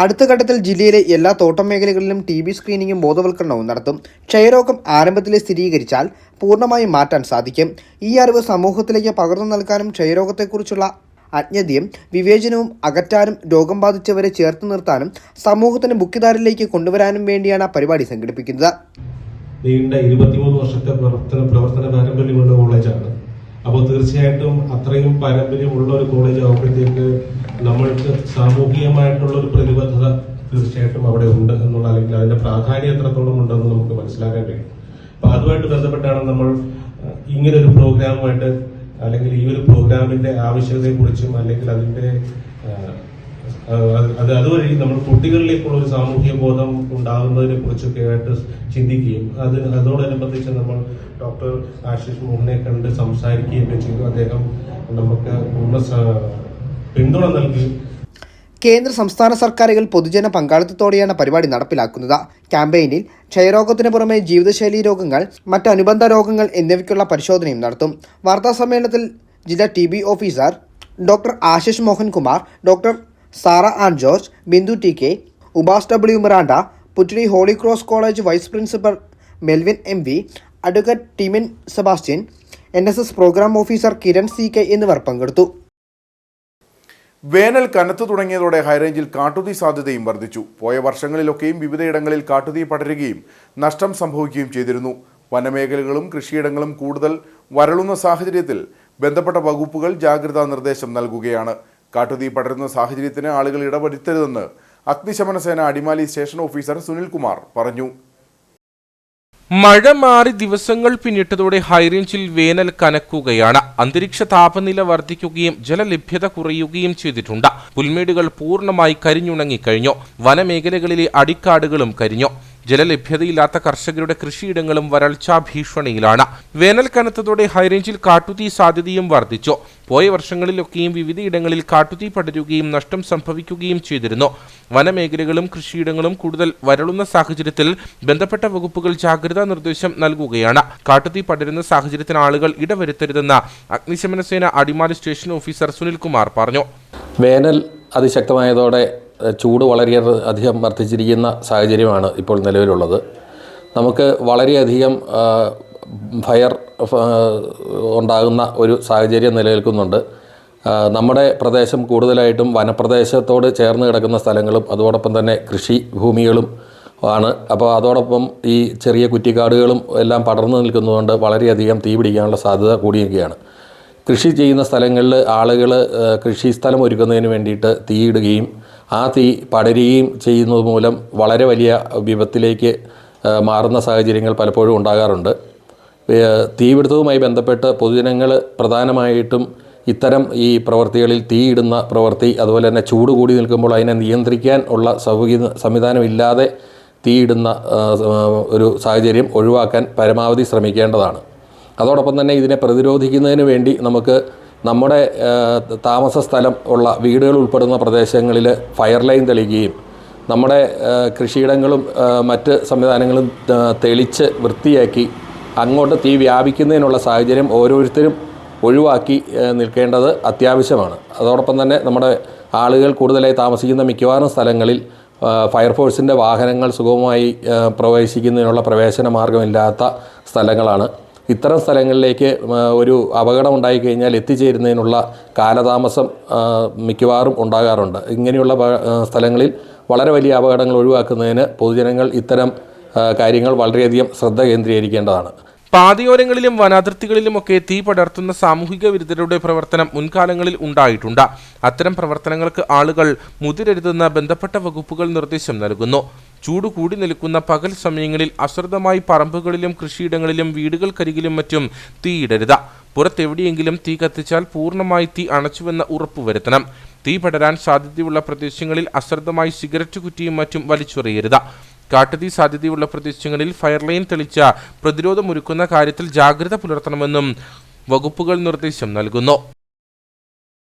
അടുത്ത ഘട്ടത്തിൽ ജില്ലയിലെ എല്ലാ തോട്ടം മേഖലകളിലും TB സ്ക്രീനിങ്ങും ബോധവൽക്കരണവും നടത്തും. ക്ഷയരോഗം ആരംഭത്തിലെ സ്ഥിരീകരിച്ചാൽ പൂർണ്ണമായും മാറ്റാൻ സാധിക്കും. ഈ അറിവ് സമൂഹത്തിലേക്ക് പകർന്നു നൽകാനും ക്ഷയരോഗത്തെക്കുറിച്ചുള്ള അജ്ഞതയും വിവേചനവും അകറ്റാനും രോഗം ബാധിച്ചവരെ ചേർത്ത് നിർത്താനും സമൂഹത്തിന് മുഖ്യധാരയിലേക്ക് കൊണ്ടുവരാനും വേണ്ടിയാണ് പരിപാടി സംഘടിപ്പിക്കുന്നത്. നീണ്ട 23 വർഷത്തെ പ്രവർത്തന പാരമ്പര്യമുള്ള കോളേജാണ്. അപ്പോൾ തീർച്ചയായിട്ടും അത്രയും പാരമ്പര്യമുള്ള ഒരു കോളേജ് ആകുമ്പോഴത്തേക്ക് നമ്മൾക്ക് സാമൂഹികമായിട്ടുള്ള ഒരു പ്രതിബദ്ധത തീർച്ചയായിട്ടും അവിടെ ഉണ്ട് എന്നുള്ള, അല്ലെങ്കിൽ അതിന്റെ പ്രാധാന്യം എത്രത്തോളം ഉണ്ടെന്ന് നമുക്ക് മനസ്സിലാക്കാൻ കഴിയും. അപ്പൊ അതുമായിട്ട് ബന്ധപ്പെട്ടാണ് നമ്മൾ ഇങ്ങനൊരു പ്രോഗ്രാമുമായിട്ട്, അല്ലെങ്കിൽ ഈ ഒരു പ്രോഗ്രാമിന്റെ ആവശ്യകതയെക്കുറിച്ചും അല്ലെങ്കിൽ അതിന്റെ അതുവഴി നമ്മൾ കുട്ടികളിലേക്കുള്ള ഒരു സാമൂഹ്യ ബോധം ഉണ്ടാകുന്നതിനെ കുറിച്ചൊക്കെ ആയിട്ട് ചിന്തിക്കുകയും അതോടനുബന്ധിച്ച് നമ്മൾ ഡോക്ടർ ആശിഷ് മോഹനെ കണ്ട് സംസാരിക്കുകയൊക്കെ ചെയ്തു. അദ്ദേഹം നമുക്ക് പിന്തുണ നൽകി. കേന്ദ്ര സംസ്ഥാന സർക്കാരുകൾ പൊതുജന പങ്കാളിത്തത്തോടെയാണ് പരിപാടി നടപ്പിലാക്കുന്നത്. ക്യാമ്പയിനിൽ ക്ഷയരോഗത്തിന് പുറമെ ജീവിതശൈലി രോഗങ്ങൾ, മറ്റ് അനുബന്ധ രോഗങ്ങൾ എന്നിവയ്ക്കുള്ള പരിശോധനയും നടത്തും. വാർത്താസമ്മേളനത്തിൽ ജില്ലാ TB officer doctor Ashish Mohan Kumar, doctor Sara Ann George, Bindu TK, Ubas W Miranda, Puttady Holy Cross College vice principal Melvin MV, advocate Timin Sebastian, NSS programme officer Kiran CK എന്നിവർ പങ്കെടുത്തു. വേനൽ കനത്തു തുടങ്ങിയതോടെ ഹൈറേഞ്ചിൽ കാട്ടുതീ സാധ്യതയും വർദ്ധിച്ചു. പോയ വർഷങ്ങളിലൊക്കെയും വിവിധയിടങ്ങളിൽ കാട്ടുതീ പടരുകയും നഷ്ടം സംഭവിക്കുകയും ചെയ്തിരുന്നു. വനമേഖലകളും കൃഷിയിടങ്ങളും കൂടുതൽ വരളുന്ന സാഹചര്യത്തിൽ ബന്ധപ്പെട്ട വകുപ്പുകൾ ജാഗ്രതാ നിർദ്ദേശം നൽകുകയാണ്. കാട്ടുതീ പടരുന്ന സാഹചര്യത്തിന് ആളുകൾ ഇടവരുത്തരുതെന്ന് അഗ്നിശമന സേന അടിമാലി സ്റ്റേഷൻ ഓഫീസർ സുനിൽകുമാർ പറഞ്ഞു. മഴ മാറി ദിവസങ്ങൾ പിന്നിട്ടതോടെ ഹൈറേഞ്ചിൽ വേനൽ കനക്കുകയാണ്. അന്തരീക്ഷ താപനില വർദ്ധിക്കുകയും ജലലഭ്യത കുറയുകയും ചെയ്തിട്ടുണ്ട്. പുൽമേടുകൾ പൂർണ്ണമായി കരിഞ്ഞുണങ്ങിക്കഴിഞ്ഞു. വനമേഖലകളിലെ അടിക്കാടുകളും കരിഞ്ഞു. ജലലഭ്യതയില്ലാത്ത കർഷകരുടെ കൃഷിയിടങ്ങളും വരൾച്ചാ ഭീഷണിയിലാണ്. വേനൽ കനത്തതോടെ ഹൈറേഞ്ചിൽ കാട്ടുതീ സാധ്യതയും വർദ്ധിച്ചു. പോയ വർഷങ്ങളിലൊക്കെയും വിവിധയിടങ്ങളിൽ കാട്ടുതീ പടരുകയും നഷ്ടം സംഭവിക്കുകയും ചെയ്തിരുന്നു. വനമേഖലകളും കൃഷിയിടങ്ങളും കൂടുതൽ വരളുന്ന സാഹചര്യത്തിൽ ബന്ധപ്പെട്ട വകുപ്പുകൾ ജാഗ്രതാ നിർദ്ദേശം നൽകുകയാണ്. കാട്ടുതീ പടരുന്ന സാഹചര്യത്തിന് ആളുകൾ ഇടവരുത്തരുതെന്ന് അഗ്നിശമന സേന അടിമാലി സ്റ്റേഷൻ ഓഫീസർ സുനിൽകുമാർ പറഞ്ഞു. വേനൽ അതിശക്തമായതോടെ ചൂട് വളരെയധികം വർദ്ധിച്ചിരിക്കുന്ന സാഹചര്യമാണ് ഇപ്പോൾ നിലവിലുള്ളത്. നമുക്ക് വളരെയധികം ഫയർ ഉണ്ടാകുന്ന ഒരു സാഹചര്യം നിലനിൽക്കുന്നുണ്ട്. നമ്മുടെ പ്രദേശം കൂടുതലായിട്ടും വനപ്രദേശത്തോട് ചേർന്ന് കിടക്കുന്ന സ്ഥലങ്ങളും അതോടൊപ്പം തന്നെ കൃഷി ഭൂമികളും ആണ്. അപ്പോൾ അതോടൊപ്പം ഈ ചെറിയ കുറ്റിക്കാടുകളും എല്ലാം പടർന്നു നിൽക്കുന്നതുകൊണ്ട് വളരെയധികം തീ പിടിക്കാനുള്ള സാധ്യത കൂടിയിരിക്കുകയാണ്. കൃഷി ചെയ്യുന്ന സ്ഥലങ്ങളിൽ ആളുകൾ കൃഷി സ്ഥലം ഒരുക്കുന്നതിന് വേണ്ടിയിട്ട് തീയിടുകയും ആ തീ പടരുകയും ചെയ്യുന്നത് മൂലം വളരെ വലിയ വിപത്തിലേക്ക് മാറുന്ന സാഹചര്യങ്ങൾ പലപ്പോഴും ഉണ്ടാകാറുണ്ട്. തീപിടുത്തവുമായി ബന്ധപ്പെട്ട് പൊതുജനങ്ങൾ പ്രധാനമായിട്ടും ഇത്തരം ഈ പ്രവൃത്തികളിൽ തീയിടുന്ന പ്രവൃത്തി, അതുപോലെ തന്നെ ചൂട് കൂടി നിൽക്കുമ്പോൾ അതിനെ നിയന്ത്രിക്കാൻ ഉള്ള സംവിധാനമില്ലാതെ തീയിടുന്ന ഒരു സാഹചര്യം ഒഴിവാക്കാൻ പരമാവധി ശ്രമിക്കേണ്ടതാണ്. അതോടൊപ്പം തന്നെ ഇതിനെ പ്രതിരോധിക്കുന്നതിന് വേണ്ടി നമുക്ക് നമ്മുടെ താമസ സ്ഥലം ഉള്ള വീടുകൾ ഉൾപ്പെടുന്ന പ്രദേശങ്ങളിൽ ഫയർ ലൈൻ തെളിക്കുകയും നമ്മുടെ കൃഷിയിടങ്ങളും മറ്റ് സംവിധാനങ്ങളും തെളിച്ച് വൃത്തിയാക്കി അങ്ങോട്ട് തീ വ്യാപിക്കുന്നതിനുള്ള സാഹചര്യം ഓരോരുത്തരും ഒഴിവാക്കി നിൽക്കേണ്ടത് അത്യാവശ്യമാണ്. അതോടൊപ്പം തന്നെ നമ്മുടെ ആളുകൾ കൂടുതലായി താമസിക്കുന്ന മിക്കവാറും സ്ഥലങ്ങളിൽ ഫയർഫോഴ്സിൻ്റെ വാഹനങ്ങൾ സുഗമമായി പ്രവേശിക്കുന്നതിനുള്ള പ്രവേശന മാർഗമില്ലാത്ത സ്ഥലങ്ങളാണ്. ഇത്തരം സ്ഥലങ്ങളിലേക്ക് ഒരു അപകടം ഉണ്ടായിക്കഴിഞ്ഞാൽ എത്തിച്ചേരുന്നതിനുള്ള കാലതാമസം മിക്കവാറും ഉണ്ടാകാറുണ്ട്. ഇങ്ങനെയുള്ള സ്ഥലങ്ങളിൽ വളരെ വലിയ അപകടങ്ങൾ ഒഴിവാക്കുന്നതിന് പൊതുജനങ്ങൾ ഇത്തരം കാര്യങ്ങൾ വളരെയധികം ശ്രദ്ധ കേന്ദ്രീകരിക്കേണ്ടതാണ്. പാതയോരങ്ങളിലും വനാതിർത്തികളിലുമൊക്കെ തീ പടർത്തുന്ന സാമൂഹിക വിരുദ്ധരുടെ പ്രവർത്തനം മുൻകാലങ്ങളിൽ ഉണ്ടായിട്ടുണ്ട്. അത്തരം പ്രവർത്തനങ്ങൾക്ക് ആളുകൾ മുതിരരുതെന്ന് ബന്ധപ്പെട്ട വകുപ്പുകൾ നിർദ്ദേശം നൽകുന്നു. ചൂട് കൂടി നിൽക്കുന്ന പകൽ സമയങ്ങളിൽ അശ്രദ്ധമായി പറമ്പുകളിലും കൃഷിയിടങ്ങളിലും വീടുകൾക്കരികിലും മറ്റും തീയിടരുത്. പുറത്തെവിടെയെങ്കിലും തീ കത്തിച്ചാൽ പൂർണ്ണമായി തീ അണച്ചുവെന്ന് ഉറപ്പുവരുത്തണം. തീ പടരാൻ സാധ്യതയുള്ള പ്രദേശങ്ങളിൽ അശ്രദ്ധമായി സിഗരറ്റ് കുറ്റിയും മറ്റും വലിച്ചെറിയരുത്. കാട്ടുതീ സാധ്യതയുള്ള പ്രദേശങ്ങളിൽ ഫയർലൈൻ തെളിച്ച പ്രതിരോധമൊരുക്കുന്ന കാര്യത്തിൽ ജാഗ്രത പുലർത്തണമെന്നും വകുപ്പുകൾ നിർദ്ദേശം നൽകുന്നു.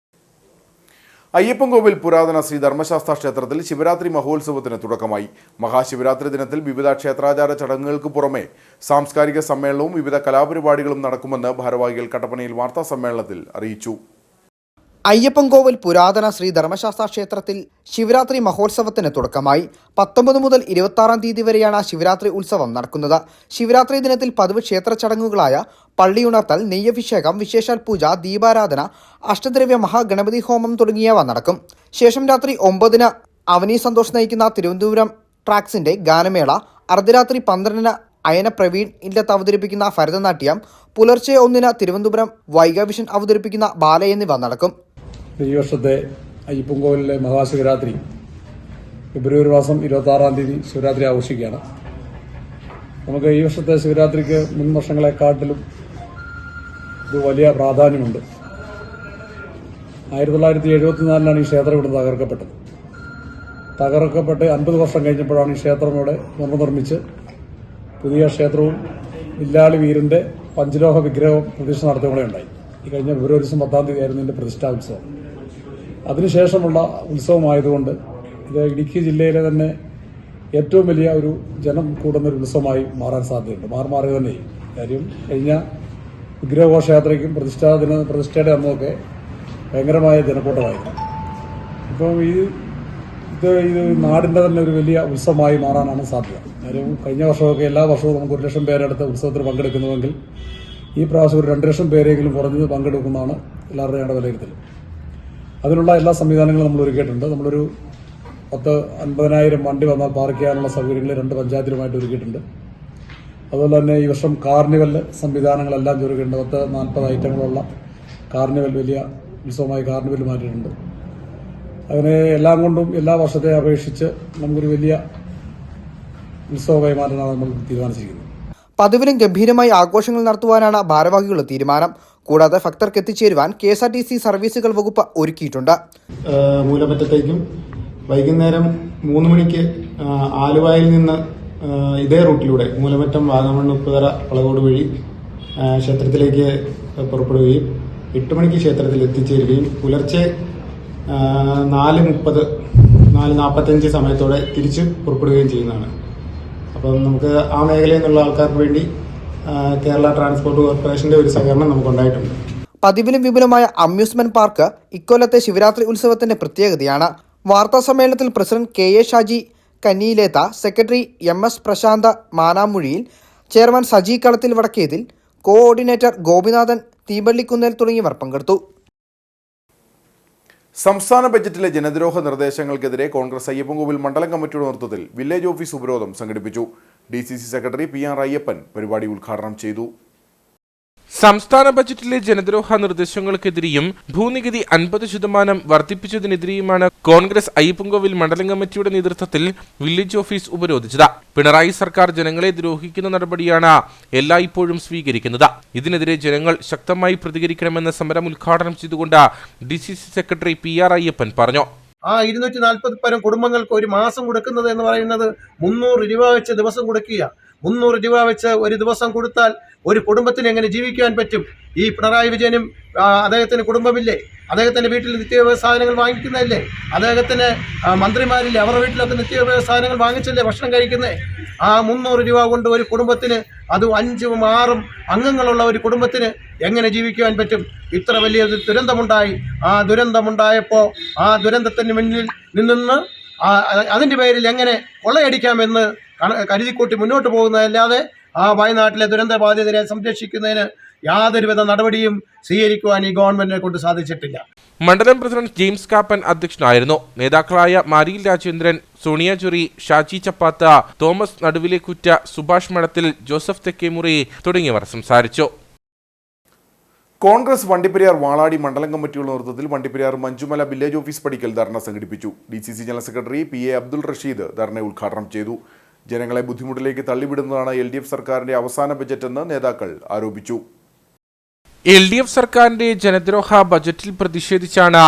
അയ്യപ്പൻകോവിൽ പുരാതന ശ്രീ ധർമ്മശാസ്ത്ര ക്ഷേത്രത്തിൽ ശിവരാത്രി മഹോത്സവത്തിന് തുടക്കമായി. മഹാശിവരാത്രി ദിനത്തിൽ വിവിധ ക്ഷേത്രാചാര ചടങ്ങുകൾക്ക് പുറമെ സാംസ്കാരിക സമ്മേളനവും വിവിധ കലാപരിപാടികളും നടക്കുമെന്ന് ഭാരവാഹികൾ കട്ടപ്പനയിൽ വാർത്താ സമ്മേളനത്തിൽ അറിയിച്ചു. അയ്യപ്പൻകോവിൽ പുരാതന ശ്രീ ധർമ്മശാസ്ത്ര ക്ഷേത്രത്തിൽ ശിവരാത്രി മഹോത്സവത്തിന് തുടക്കമായി. 19 മുതൽ 26 തീയതി വരെയാണ് ശിവരാത്രി ഉത്സവം നടക്കുന്നത്. ശിവരാത്രി ദിനത്തിൽ പതിവ് ക്ഷേത്ര ചടങ്ങുകളായ പള്ളിയുണർത്തൽ, നെയ്യഭിഷേകം, വിശേഷാൽ പൂജ, ദീപാരാധന, അഷ്ടദ്രവ്യ മഹാഗണപതി ഹോമം തുടങ്ങിയവ നടക്കും. ശേഷം രാത്രി 9-ന് അവനി സന്തോഷ് നയിക്കുന്ന തിരുവനന്തപുരം ട്രാക്സിന്റെ ഗാനമേള, അർദ്ധരാത്രി 12-ന് അയന പ്രവീൺ ഇല്ലത്ത് അവതരിപ്പിക്കുന്ന ഭരതനാട്യം, പുലർച്ചെ 1-ന് തിരുവനന്തപുരം വൈഗാവിഷൻ അവതരിപ്പിക്കുന്ന ബാല എന്നിവ നടക്കും. ഈ വർഷത്തെ അയ്യപ്പൻകോവിലിലെ മഹാശിവരാത്രി ഫെബ്രുവരി മാസം 26-ാം തീയതി ശിവരാത്രി ആഘോഷിക്കുകയാണ്. നമുക്ക് ഈ വർഷത്തെ ശിവരാത്രിക്ക് മുൻ വർഷങ്ങളെക്കാട്ടിലും ഇത് വലിയ പ്രാധാന്യമുണ്ട്. 1974-ലാണ് ഈ ക്ഷേത്രം ഇവിടെ തകർക്കപ്പെട്ട് 50 വർഷം കഴിഞ്ഞപ്പോഴാണ് ഈ ക്ഷേത്രം ഇവിടെ പുനർനിർമ്മിച്ച് പുതിയ ക്ഷേത്രവും വില്ലാളി വീരന്റെ പഞ്ചലോഹ വിഗ്രഹവും പ്രതിഷ്ഠ നടത്തുകയും ഉണ്ടായി. ഈ കഴിഞ്ഞ ഫെബ്രുവരി 10-ാം തീയതി ആയിരുന്നു ഇതിന്റെ പ്രതിഷ്ഠാ ഉത്സവം. അതിനുശേഷമുള്ള ഉത്സവമായതുകൊണ്ട് ഇത് ഇടുക്കി ജില്ലയിലെ തന്നെ ഏറ്റവും വലിയ ഒരു ജനം കൂടുന്ന ഒരു ഉത്സവമായി മാറാൻ സാധ്യതയുണ്ട്. മാറി തന്നെ. കാര്യം കഴിഞ്ഞ വിഗ്രഹഘോഷയാത്രയ്ക്കും പ്രതിഷ്ഠയുടെ അന്നൊക്കെ ഭയങ്കരമായ ജനക്കൂട്ടമായിരുന്നു. ഇപ്പം ഇത് നാടിന്റെ തന്നെ ഒരു വലിയ ഉത്സവമായി മാറാനാണ് സാധ്യത. കാര്യം കഴിഞ്ഞ വർഷമൊക്കെ എല്ലാ വർഷവും നമുക്ക് 1 ലക്ഷം പേരെടുത്ത് ഉത്സവത്തിൽ പങ്കെടുക്കുന്നുവെങ്കിൽ ഈ പ്രാവശ്യം ഒരു 2 ലക്ഷം പേരെങ്കിലും കുറഞ്ഞത് പങ്കെടുക്കുന്നതാണ് എല്ലാവരുടെയും ഞങ്ങളുടെ വിലയിരുത്തൽ. അതിനുള്ള എല്ലാ സംവിധാനങ്ങളും നമ്മൾ ഒരുക്കിയിട്ടുണ്ട്. നമ്മളൊരു 50,000 വണ്ടി വന്നാൽ പാർക്ക് ചെയ്യാനുള്ള സൗകര്യങ്ങൾ 2 പഞ്ചായത്തിലുമായിട്ട് ഒരുക്കിയിട്ടുണ്ട്. അതുപോലെ തന്നെ ഈ വർഷം കാർണിവൽ സംവിധാനങ്ങളെല്ലാം ഒരുക്കിയിട്ടുണ്ട്. 40 ഐറ്റങ്ങളുള്ള കാർണിവൽ, വലിയ ഉത്സവമായി കാർണിവൽ മാറ്റിയിട്ടുണ്ട്. അങ്ങനെ എല്ലാം കൊണ്ടും എല്ലാ വർഷത്തെ അപേക്ഷിച്ച് നമുക്കൊരു വലിയ ഉത്സവമായി മാറ്റാനാണ് നമ്മൾ തീരുമാനിച്ചിരിക്കുന്നത്. പതിവിലും ഗംഭീരമായി ആഘോഷങ്ങൾ നടത്തുവാനാണ് ഭാരവാഹികളുടെ തീരുമാനം. കൂടാതെ ഭക്തർക്ക് എത്തിച്ചേരുവാൻ KSRTC സർവീസുകൾ വകുപ്പ് ഒരുക്കിയിട്ടുണ്ട്. മൂലമറ്റത്തേക്കും വൈകുന്നേരം 3 മണിക്ക് ആലുവായിൽ നിന്ന് ഇതേ റൂട്ടിലൂടെ മൂലമറ്റം, വാഗമൺ, ഉപ്പുതറ, വളകോട് വഴി ക്ഷേത്രത്തിലേക്ക് പുറപ്പെടുകയും 8 മണിക്ക് ക്ഷേത്രത്തിൽ എത്തിച്ചേരുകയും പുലർച്ചെ 4:45 സമയത്തോടെ തിരിച്ച് പുറപ്പെടുകയും ചെയ്യുന്നതാണ്. അപ്പം നമുക്ക് ആ മേഖലയിൽ നിന്നുള്ള ആൾക്കാർക്ക് വേണ്ടി കേരള ട്രാൻസ്പോർട്ട് കോർപ്പറേഷന്റെ ഒരു സഹകരണം നമുക്കുണ്ടായിട്ടുണ്ട്. പതിവിലും വിപുലമായ അമ്യൂസ്മെന്റ് പാർക്ക് ഇക്കൊല്ലത്തെ ശിവരാത്രി ഉത്സവത്തിന്റെ പ്രത്യേകതയാണ്. വാർത്താ സമ്മേളനത്തിൽ president KA Shaji Kanniyiletha, secretary MS Prashanth Manamuzhiyil, chairman Saji Kalathil Vadakkethil, coordinator Gopinathan തീമ്പള്ളിക്കുന്നേൽ തുടങ്ങിയവർ പങ്കെടുത്തു. സംസ്ഥാന ബജറ്റിലെ ജനദ്രോഹ നിർദ്ദേശങ്ങൾക്കെതിരെ കോൺഗ്രസ് അയ്യപ്പൻകോവിൽ മണ്ഡലം കമ്മിറ്റിയുടെ നേതൃത്വത്തിൽ വില്ലേജ് ഓഫീസ് ഉപരോധം സംഘടിപ്പിച്ചു. DCC സെക്രട്ടറി PR അയ്യപ്പൻ പരിപാടി ഉദ്ഘാടനം ചെയ്തു. സംസ്ഥാന ബജറ്റിലെ ജനദ്രോഹ നിർദ്ദേശങ്ങൾക്കെതിരെയും ഭൂനികുതി 50% വർദ്ധിപ്പിച്ചതിനെതിരെയുമാണ് കോൺഗ്രസ് അയ്യപ്പൻകോവിൽ മണ്ഡലം കമ്മിറ്റിയുടെ നേതൃത്വത്തിൽ വില്ലേജ് ഓഫീസ് ഉപരോധിച്ചത്. പിണറായി സർക്കാർ ജനങ്ങളെ ദ്രോഹിക്കുന്ന നടപടിയാണ് എല്ലായ്പ്പോഴും സ്വീകരിക്കുന്നത്. ഇതിനെതിരെ ജനങ്ങൾ ശക്തമായി പ്രതികരിക്കണമെന്ന സമരം ഉദ്ഘാടനം ചെയ്തുകൊണ്ട് DCC സെക്രട്ടറി PR അയ്യപ്പൻ പറഞ്ഞു. 240 പരം കുടുംബങ്ങൾക്ക് ഒരു മാസം കൊടുക്കുന്നത് എന്ന് പറയുന്നത് 300 രൂപ വെച്ച് ദിവസം കൊടുക്കുക. 300 രൂപ വെച്ച് ഒരു ദിവസം കൊടുത്താൽ ഒരു കുടുംബത്തിന് എങ്ങനെ ജീവിക്കാൻ പറ്റും? ഈ പിണറായി വിജയനും അദ്ദേഹത്തിന് കുടുംബമില്ലേ? അദ്ദേഹത്തിന്റെ വീട്ടിൽ നിത്യോപയോഗ സാധനങ്ങൾ വാങ്ങിക്കുന്നതല്ലേ? അദ്ദേഹത്തിന് മന്ത്രിമാരില്ലേ? അവരുടെ വീട്ടിലൊക്കെ നിത്യോപയോഗ സാധനങ്ങൾ വാങ്ങിച്ചല്ലേ ഭക്ഷണം കഴിക്കുന്നത്? ആ 300 രൂപ കൊണ്ട് ഒരു കുടുംബത്തിന്, അത് 5ഉം 6ഉം അംഗങ്ങളുള്ള ഒരു കുടുംബത്തിന് എങ്ങനെ ജീവിക്കുവാൻ പറ്റും? ഇത്ര വലിയ ദുരന്തമുണ്ടായി. ആ ദുരന്തമുണ്ടായപ്പോൾ ആ ദുരന്തത്തിന് മുന്നിൽ നിന്ന് അതിൻ്റെ പേരിൽ എങ്ങനെ കൊള്ളയടിക്കാമെന്ന് കരുതിക്കൂട്ടി മുന്നോട്ട് പോകുന്നതല്ലാതെ ആ വയനാട്ടിലെ ദുരന്ത ബാധിതരെ സംരക്ഷിക്കുന്നതിന് യാതൊരുവിധ നടപടിയും സ്വീകരിക്കുവാൻ ഈ ഗവൺമെന്റിനെ കൊണ്ട് സാധിച്ചിട്ടില്ല. മണ്ഡലം പ്രസിഡന്റ് ജെയിംസ് കാപ്പൻ അധ്യക്ഷനായിരുന്നു. നേതാക്കളായ മാരിയിൽ രാജേന്ദ്രൻ, സോണിയ ചുറി, ഷാജി ചപ്പാത്ത, തോമസ് നടുവിലേക്കുറ്റ, സുഭാഷ് മഠത്തിൽ, ജോസഫ് തെക്കേമുറി തുടങ്ങിയവർ സംസാരിച്ചു. കോൺഗ്രസ് വണ്ടിപ്പെരിയാർ വാളാടി മണ്ഡലം കമ്മിറ്റിയുടെ നേതൃത്വത്തിൽ വണ്ടിപ്പെരിയാർ മഞ്ചുമല വില്ലേജ് ഓഫീസ് പടിക്കൽ ധർണ സംഘടിപ്പിച്ചു. DCC general secretary PA Abdul Rasheed dharna ഉദ്ഘാടനം ചെയ്തു. ജനങ്ങളെ ബുദ്ധിമുട്ടിലേക്ക് തള്ളിവിടുന്നതാണ് LDF സർക്കാരിന്റെ അവസാന ബജറ്റെന്ന് നേതാക്കൾ ആരോപിച്ചു. LDF സർക്കാരിന്റെ ജനദ്രോഹ ബജറ്റിൽ പ്രതിഷേധിച്ചാണ്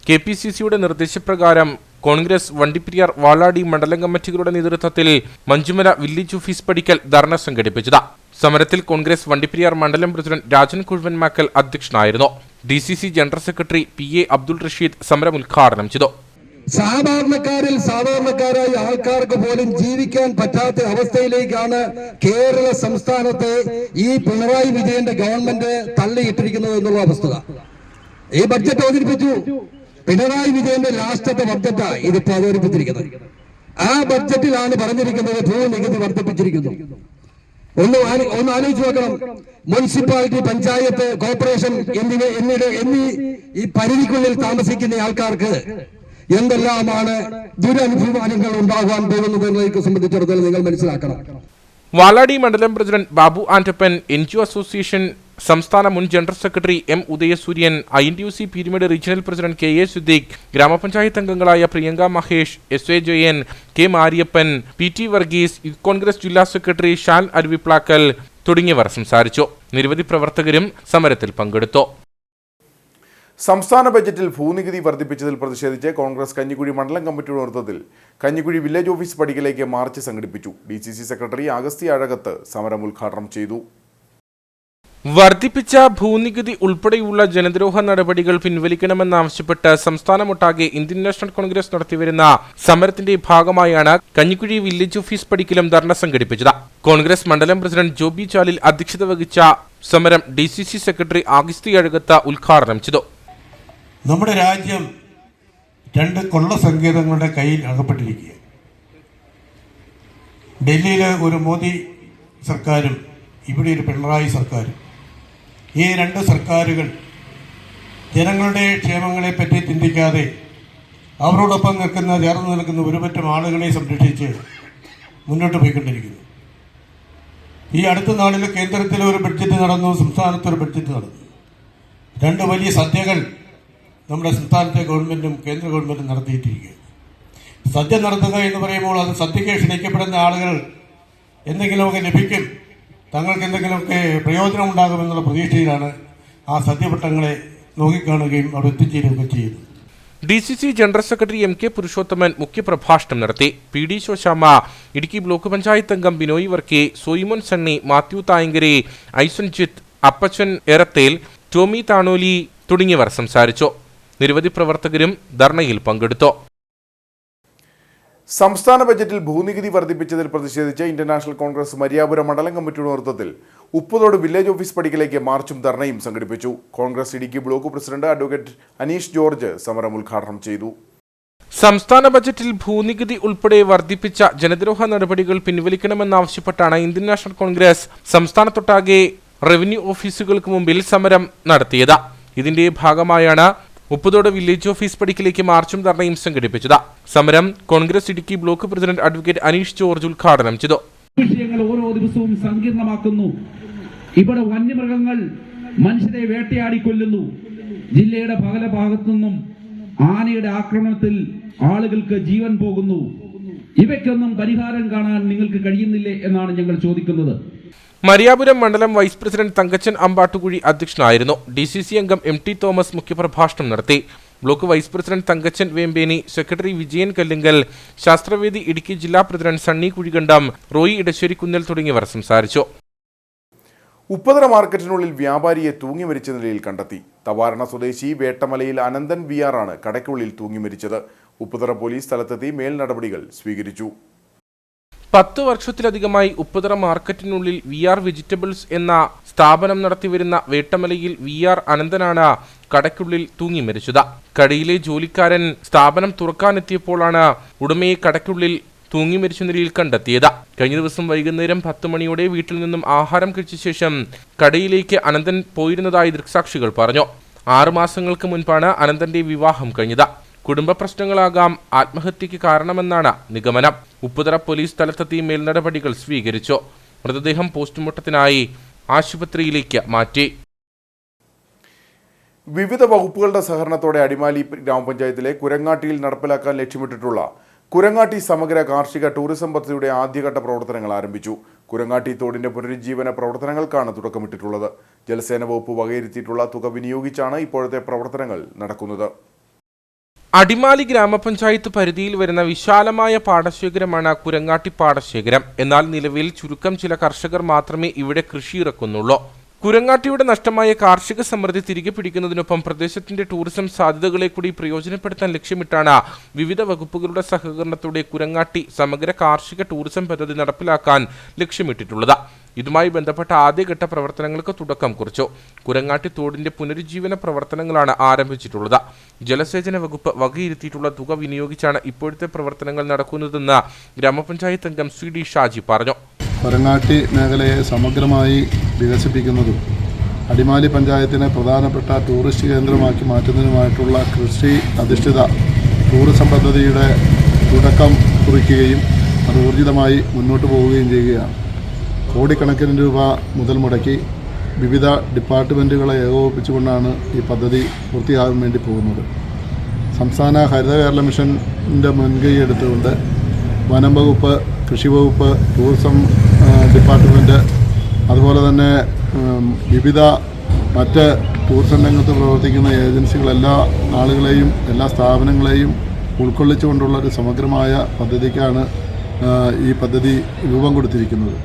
KPCCയുടെ നിർദ്ദേശപ്രകാരം കോൺഗ്രസ് വണ്ടിപ്പെരിയാർ വാളാടി മണ്ഡലം കമ്മിറ്റികളുടെ നേതൃത്വത്തിൽ മഞ്ചുമല വില്ലേജ് ഓഫീസ് പടിക്കൽ ധർണ സംഘടിപ്പിച്ചത്. സമരത്തിൽ കോൺഗ്രസ് വണ്ടിപ്പെരിയാർ മണ്ഡലം പ്രസിഡന്റ് രാജൻ കുഴുവൻമാക്കൽ അധ്യക്ഷനായിരുന്നു. DCC general secretary PA Abdul Rasheed സമരം ഉദ്ഘാടനം ചെയ്തു. സാധാരണക്കാരായ ആൾക്കാർക്ക് പോലും ജീവിക്കാൻ പറ്റാത്ത അവസ്ഥയിലേക്കാണ് കേരള സംസ്ഥാനത്തെ ഈ പിണറായി വിജയന്റെ ഗവൺമെന്റ് തള്ളിയിട്ടിരിക്കുന്നത് എന്നുള്ള വസ്തുത. ഈ ബഡ്ജറ്റ് അവതരിപ്പിച്ചു. പിണറായി വിജയന്റെ ലാസ്റ്റത്തെ ബഡ്ജറ്റാണ് ഇതിപ്പോ അവതരിപ്പിച്ചിരിക്കുന്നത്. ആ ബഡ്ജറ്റിലാണ് പറഞ്ഞിരിക്കുന്നത് ഭൂനികുതി വർദ്ധിപ്പിച്ചിരിക്കുന്നു. ഒന്ന് ആലോചിച്ച് നോക്കണം. മുനിസിപ്പാലിറ്റി, പഞ്ചായത്ത്, കോർപ്പറേഷൻ എന്നീ ഈ പരിധിക്കുള്ളിൽ താമസിക്കുന്ന ആൾക്കാർക്ക് എന്തെല്ലാമാണ് ദുരനുഭവങ്ങൾ ഉണ്ടാകാൻ പോകുന്നത് എന്നതിനെ സംബന്ധിച്ചിടത്തോളം നിങ്ങൾ മനസ്സിലാക്കണം. വാളാടി മണ്ഡലം president Babu Antappan, NGO association സംസ്ഥാന മുൻ general secretary M Udayasuryan, INTUC Peermade regional president KA Siddique, ഗ്രാമപഞ്ചായത്ത് അംഗങ്ങളായ Priyanka Mahesh, SA Jayan, K Mariappan, PT Varghese, youth Congress ജില്ലാ സെക്രട്ടറി ഷാൻ അരുവിപ്ലാക്കൽ തുടങ്ങിയവർ സംസാരിച്ചു. നിരവധി പ്രവർത്തകരും സമരത്തിൽ പങ്കെടുത്തു. സംസ്ഥാന ബജറ്റിൽ ഭൂനികുതി വർദ്ധിപ്പിച്ചതിൽ പ്രതിഷേധിച്ച് കോൺഗ്രസ് കഞ്ഞിക്കുഴി മണ്ഡലം കമ്മിറ്റിയുടെ നേതൃത്വത്തിൽ കഞ്ഞിക്കുഴി വില്ലേജ് ഓഫീസ് പടിക്കലേക്ക് മാർച്ച് സംഘടിപ്പിച്ചു. DCC സെക്രട്ടറി അഗസ്തി അഴകത്ത് സമരം ഉദ്ഘാടനം ചെയ്തു. വർദ്ധിപ്പിച്ച ഭൂനികുതി ഉൾപ്പെടെയുള്ള ജനദ്രോഹ നടപടികൾ പിൻവലിക്കണമെന്നാവശ്യപ്പെട്ട് സംസ്ഥാനമൊട്ടാകെ ഇന്ത്യൻ നാഷണൽ കോൺഗ്രസ് നടത്തിവരുന്ന സമരത്തിന്റെ ഭാഗമായാണ് കഞ്ഞിക്കുഴി വില്ലേജ് ഓഫീസ് പടിക്കലും ധർണ സംഘടിപ്പിച്ചത്. കോൺഗ്രസ് മണ്ഡലം പ്രസിഡന്റ് ജോബി ചാലിൽ അധ്യക്ഷത വഹിച്ച സമരം DCC സെക്രട്ടറി അഗസ്തി അഴകത്ത് ഉദ്ഘാടനം ചെയ്തു. നമ്മുടെ രാജ്യം രണ്ട് കൊള്ള സങ്കേതങ്ങളുടെ കയ്യിൽ അകപ്പെട്ടിരിക്കുക. ഡൽഹിയിലെ ഒരു മോദി സർക്കാരും ഇവിടെ ഒരു പിണറായി സർക്കാരും. ഈ രണ്ട് സർക്കാരുകൾ ജനങ്ങളുടെ ക്ഷേമങ്ങളെ പറ്റി ചിന്തിക്കാതെ അവരോടൊപ്പം ചേർന്ന് നിൽക്കുന്ന ഒരുപറ്റം ആളുകളെ സംരക്ഷിച്ച് മുന്നോട്ട് പോയിക്കൊണ്ടിരിക്കുന്നു. ഈ അടുത്ത നാളിൽ കേന്ദ്രത്തിലെ ഒരു ബഡ്ജറ്റ് നടന്നു, സംസ്ഥാനത്തൊരു ബഡ്ജറ്റ് നടന്നു. രണ്ട് വലിയ സദ്യകൾ നമ്മുടെ സംസ്ഥാനത്തെ ഗവൺമെൻറ്റും കേന്ദ്ര ഗവൺമെൻറ്റും നടത്തിയിട്ടിരിക്കുക. സദ്യ നടത്തുക എന്ന് പറയുമ്പോൾ അത് സദ്യയ്ക്ക് ക്ഷണിക്കപ്പെടുന്ന ആളുകൾ എന്തെങ്കിലുമൊക്കെ ലഭിക്കും, തങ്ങൾക്ക് എന്തെങ്കിലുമൊക്കെ പ്രയോജനം ഉണ്ടാകുമെന്നുള്ള പ്രതീക്ഷയിലാണ് ആ സദ്യവട്ടങ്ങളെ നോക്കിക്കാണുകയും അവിടെ എത്തിച്ചേരുകയൊക്കെ ചെയ്യുന്നത്. DCC general secretary MK Purushothaman മുഖ്യപ്രഭാഷണം നടത്തി. PD ശോശാമ്മ, ഇടുക്കി ബ്ലോക്ക് പഞ്ചായത്ത് അംഗം ബിനോയ് വർക്കെ, സോയിമോൻ സണ്ണി, മാത്യു തായങ്കരെ, ഐസൻജിത്ത്, അപ്പച്ചൻ എറത്തേൽ, ടോമി താണോലി തുടങ്ങിയവർ സംസാരിച്ചു. നിരവധി പ്രവർത്തകരും ധർണയിൽ പങ്കെടുത്തു. സംസ്ഥാന ബജറ്റിൽ ഭൂനികുതി വർദ്ധിപ്പിച്ചതിൽ പ്രതിഷേധിച്ച് ഇന്ത്യൻ നാഷണൽ കോൺഗ്രസ് മരിയാപുരം മണ്ഡലം കമ്മിറ്റിയുടെ നേതൃത്വത്തിൽ ഉപ്പുതോട് വില്ലേജ് ഓഫീസ് പടിക്കലേക്ക് മാർച്ചും ധർണയും സംഘടിപ്പിച്ചു. Congress Idukki block president advocate Aneesh George സമരം ഉദ്ഘാടനം ചെയ്തു. സംസ്ഥാന ബജറ്റിൽ ഭൂനികുതി ഉൾപ്പെടെ വർദ്ധിപ്പിച്ച ജനദ്രോഹ നടപടികൾ പിൻവലിക്കണമെന്നാവശ്യപ്പെട്ടാണ് ഇന്ത്യൻ നാഷണൽ കോൺഗ്രസ് സംസ്ഥാനത്തൊട്ടാകെ റവന്യൂ ഓഫീസുകൾക്ക് മുമ്പിൽ സമരം നടത്തിയത്. ഇതിന്റെ ഭാഗമായാണ് ഉപ്പുതോട് വില്ലേജ് ഓഫീസ് പടിക്കലേക്ക് മാർച്ചും ധർണയും സംഘടിപ്പിച്ചത്. സമരം Congress Idukki block president advocate Aneesh George ഉദ്ഘാടനം ചെയ്തു. വിഷയങ്ങൾ ഓരോ ദിവസവും സങ്കീർണമാക്കുന്നു. ഇവിടെ വന്യമൃഗങ്ങൾ മനുഷ്യരെ വേട്ടയാടിക്കൊല്ലുന്നു. ജില്ലയുടെ പല ഭാഗത്തു നിന്നും ആനയുടെ ആക്രമണത്തിൽ ആളുകൾക്ക് ജീവൻ പോകുന്നു. ഇവയ്ക്കൊന്നും പരിഹാരം കാണാൻ നിങ്ങൾക്ക് കഴിയുന്നില്ലേ എന്നാണ് ഞങ്ങൾ ചോദിക്കുന്നത്. മരിയാപുരം മണ്ഡലം വൈസ് പ്രസിഡന്റ് തങ്കച്ചൻ അമ്പാട്ടുകുഴി അധ്യക്ഷനായിരുന്നു. DCC അംഗം MT തോമസ് മുഖ്യപ്രഭാഷണം നടത്തി. Block vice president Thankachan Vembeni, secretary Vijayan Kallingal, Sasthravedi Idukki ജില്ലാ പ്രസിഡന്റ് സണ്ണി കുഴികണ്ടം, റോയി ഇടശ്ശേരിക്കുന്നൽ തുടങ്ങിയവർ സംസാരിച്ചു. ഉപ്പതറ മാർക്കറ്റിനുള്ളിൽ വ്യാപാരിയെ തൂങ്ങി മരിച്ച നിലയിൽ കണ്ടെത്തി. തവാരണ സ്വദേശി വേട്ടമലയിൽ അനന്തൻ VR ആണ് കടയ്ക്കുള്ളിൽ തൂങ്ങി മരിച്ചത്. ഉപ്പതറ പോലീസ് സ്ഥലത്തെത്തി മേൽ നടപടികൾ സ്വീകരിച്ചു. 10 വർഷത്തിലധികമായി ഉപ്പുതറ മാർക്കറ്റിനുള്ളിൽ VR വെജിറ്റബിൾസ് എന്ന സ്ഥാപനം നടത്തിവരുന്ന വേട്ടമലയിൽ VR അനന്തനാണ് കടയ്ക്കുള്ളിൽ തൂങ്ങി മരിച്ചത്. കടയിലെ ജോലിക്കാരൻ സ്ഥാപനം തുറക്കാനെത്തിയപ്പോഴാണ് ഉടമയെ കടയ്ക്കുള്ളിൽ തൂങ്ങി മരിച്ച നിലയിൽ കണ്ടെത്തിയത്. കഴിഞ്ഞ ദിവസം വൈകുന്നേരം 10 മണിയോടെ വീട്ടിൽ നിന്നും ആഹാരം കഴിച്ച ശേഷം കടയിലേക്ക് അനന്തൻ പോയിരുന്നതായി ദൃക്സാക്ഷികൾ പറഞ്ഞു. 6 മാസങ്ങൾക്ക് മുൻപാണ് അനന്തന്റെ വിവാഹം കഴിഞ്ഞത്. കുടുംബ പ്രശ്നങ്ങളാകാം ആത്മഹത്യയ്ക്ക് കാരണമെന്നാണ് നിഗമനം. ഉപ്പുതറ പോലീസ് സ്ഥലത്തെത്തി മേൽനടപടികൾ സ്വീകരിച്ചു. മൃതദേഹം പോസ്റ്റ്മോർട്ടത്തിനായി ആശുപത്രിയിലേക്ക് മാറ്റി. വിവിധ വകുപ്പുകളുടെ സഹകരണത്തോടെ അടിമാലി ഗ്രാമപഞ്ചായത്തിലെ കുരങ്ങാട്ടിയിൽ നടപ്പിലാക്കാൻ ലക്ഷ്യമിട്ടിട്ടുള്ള കുരങ്ങാട്ടി സമഗ്ര കാർഷിക ടൂറിസം പദ്ധതിയുടെ ആദ്യഘട്ട പ്രവർത്തനങ്ങൾ ആരംഭിച്ചു. കുരങ്ങാട്ടി തോടിന്റെ പുനരുജ്ജീവന പ്രവർത്തനങ്ങൾക്കാണ് തുടക്കമിട്ടിട്ടുള്ളത്. ജലസേന വകുപ്പ് വകയിരുത്തിയിട്ടുള്ള തുക വിനിയോഗിച്ചാണ് ഇപ്പോഴത്തെ പ്രവർത്തനങ്ങൾ നടക്കുന്നത്. അടിമാലി ഗ്രാമപഞ്ചായത്ത് പരിധിയിൽ വരുന്ന വിശാലമായ പാടശേഖരമാണ് കുരങ്ങാട്ടി പാടശേഖരം. എന്നാൽ നിലവിൽ ചുരുക്കം ചില കർഷകർ മാത്രമേ ഇവിടെ കൃഷി ഇറക്കുന്നുള്ളൂ. കുരങ്ങാട്ടിയുടെ നഷ്ടമായ കാർഷിക സമൃദ്ധി തിരികെ പിടിക്കുന്നതിനൊപ്പം പ്രദേശത്തിന്റെ ടൂറിസം സാധ്യതകളെ കൂടി പ്രയോജനപ്പെടുത്താൻ ലക്ഷ്യമിട്ടാണ് വിവിധ വകുപ്പുകളുടെ സഹകരണത്തോടെ കുരങ്ങാട്ടി സമഗ്ര കാർഷിക ടൂറിസം പദ്ധതി നടപ്പിലാക്കാൻ ലക്ഷ്യമിട്ടിട്ടുള്ളത്. ഇതുമായി ബന്ധപ്പെട്ട ആദ്യഘട്ട പ്രവർത്തനങ്ങൾക്ക് തുടക്കം കുറിച്ചു. കുരങ്ങാട്ടി തോടിന്റെ പുനരുജ്ജീവന പ്രവർത്തനങ്ങളാണ് ആരംഭിച്ചിട്ടുള്ളത്. ജലസേചന വകുപ്പ് വകയിരുത്തിയിട്ടുള്ള തുക വിനിയോഗിച്ചാണ് ഇപ്പോഴത്തെ പ്രവർത്തനങ്ങൾ നടക്കുന്നതെന്ന് ഗ്രാമപഞ്ചായത്ത് അംഗം CD ഷാജി പറഞ്ഞു. കുരങ്ങാട്ടി മേഖലയെ സമഗ്രമായി വികസിപ്പിക്കുന്നതും അടിമാലി പഞ്ചായത്തിനെ പ്രധാനപ്പെട്ട ടൂറിസ്റ്റ് കേന്ദ്രമാക്കി മാറ്റുന്നതിനുമായിട്ടുള്ള കൃഷി അധിഷ്ഠിത ടൂറിസം പദ്ധതിയുടെ തുടക്കം കുറിക്കുകയും അത് ഊർജിതമായി മുന്നോട്ട് പോവുകയും ചെയ്യുകയാണ്. കോടിക്കണക്കിന് രൂപ മുതൽ മുടക്കി വിവിധ ഡിപ്പാർട്ട്മെൻറ്റുകളെ ഏകോപിപ്പിച്ചുകൊണ്ടാണ് ഈ പദ്ധതി പൂർത്തിയാകാൻ വേണ്ടി പോകുന്നത്. സംസ്ഥാന ഹരിത കേരള മിഷൻ്റെ മുൻകൈ എടുത്തുകൊണ്ട് വനം വകുപ്പ്, കൃഷി വകുപ്പ്, ടൂറിസം ഡിപ്പാർട്ട്മെൻറ്റ്, അതുപോലെ തന്നെ വിവിധ മറ്റ് ടൂറിസം രംഗത്ത് പ്രവർത്തിക്കുന്ന ഏജൻസികൾ എല്ലാ ആളുകളെയും എല്ലാ സ്ഥാപനങ്ങളെയും ഉൾക്കൊള്ളിച്ചുകൊണ്ടുള്ള ഒരു സമഗ്രമായ പദ്ധതിക്കാണ് ഈ പദ്ധതി രൂപം കൊടുത്തിരിക്കുന്നത്.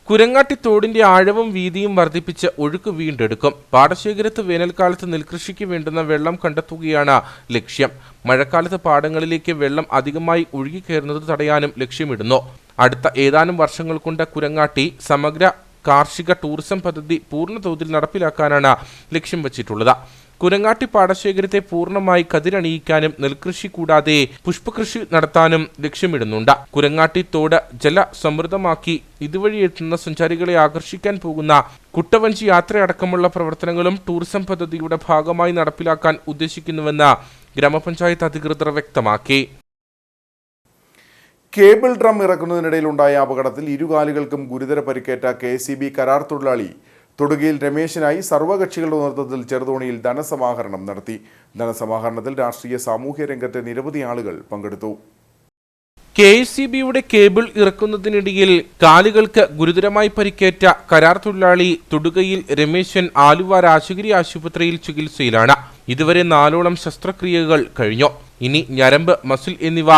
കുരങ്ങാട്ടി തോടിന്റെ ആഴവും വീതിയും വർദ്ധിപ്പിച്ച് ഒഴുക്ക് വീണ്ടെടുക്കും. പാടശേഖരത്ത് വേനൽക്കാലത്ത് നെൽകൃഷിക്ക് വേണ്ടുന്ന വെള്ളം കണ്ടെത്തുകയാണ് ലക്ഷ്യം. മഴക്കാലത്ത് പാടങ്ങളിലേക്ക് വെള്ളം അധികമായി ഒഴുകിക്കയറുന്നത് തടയാനും ലക്ഷ്യമിടുന്നു. അടുത്ത ഏതാനും വർഷങ്ങൾ കൊണ്ട് കുരങ്ങാട്ടി സമഗ്ര കാർഷിക ടൂറിസം പദ്ധതി പൂർണ്ണതോതിൽ നടപ്പിലാക്കാനാണ് ലക്ഷ്യം വച്ചിട്ടുള്ളത്. കുരങ്ങാട്ടി പാടശേഖരത്തെ പൂർണ്ണമായി കതിരണിയിക്കാനും നെൽകൃഷി കൂടാതെ പുഷ്പകൃഷി നടത്താനും ലക്ഷ്യമിടുന്നുണ്ട്. കുരങ്ങാട്ടി തോട് ജലസമൃദ്ധമാക്കി ഇതുവഴി എത്തുന്ന സഞ്ചാരികളെ ആകർഷിക്കാൻ പോകുന്ന കുട്ടവഞ്ചി യാത്രയടക്കമുള്ള പ്രവർത്തനങ്ങളും ടൂറിസം പദ്ധതിയുടെ ഭാഗമായി നടപ്പിലാക്കാൻ ഉദ്ദേശിക്കുന്നുവെന്ന് ഗ്രാമപഞ്ചായത്ത് അധികൃതർ വ്യക്തമാക്കി. കേബിൾ ഡ്രം ഇറക്കുന്നതിനിടയിലുണ്ടായ അപകടത്തിൽ ഇരുകാലുകൾക്കും ഗുരുതര പരിക്കേറ്റ KCB കരാർ തൊഴിലാളി തൊടുകയിൽ രമേശനായി സർവകക്ഷികളുടെ നേതൃത്വത്തിൽ ചെറുതോണിയിൽ ധനസമാഹരണം നടത്തി. ധനസമാഹരണത്തിൽ രാഷ്ട്രീയ സാമൂഹ്യ രംഗത്തെ നിരവധി ആളുകൾ പങ്കെടുത്തു. KCBയുടെ കേബിൾ ഇറക്കുന്നതിനിടയിൽ കാലുകൾക്ക് ഗുരുതരമായി പരിക്കേറ്റ കരാർ തൊഴിലാളി തൊടുകയിൽ രമേശൻ ആലുവ രാജഗിരി ആശുപത്രിയിൽ ചികിത്സയിലാണ്. ഇതുവരെ 4ഓളം ശസ്ത്രക്രിയകൾ കഴിഞ്ഞു. ഇനി ഞരമ്പ്, മസിൽ എന്നിവ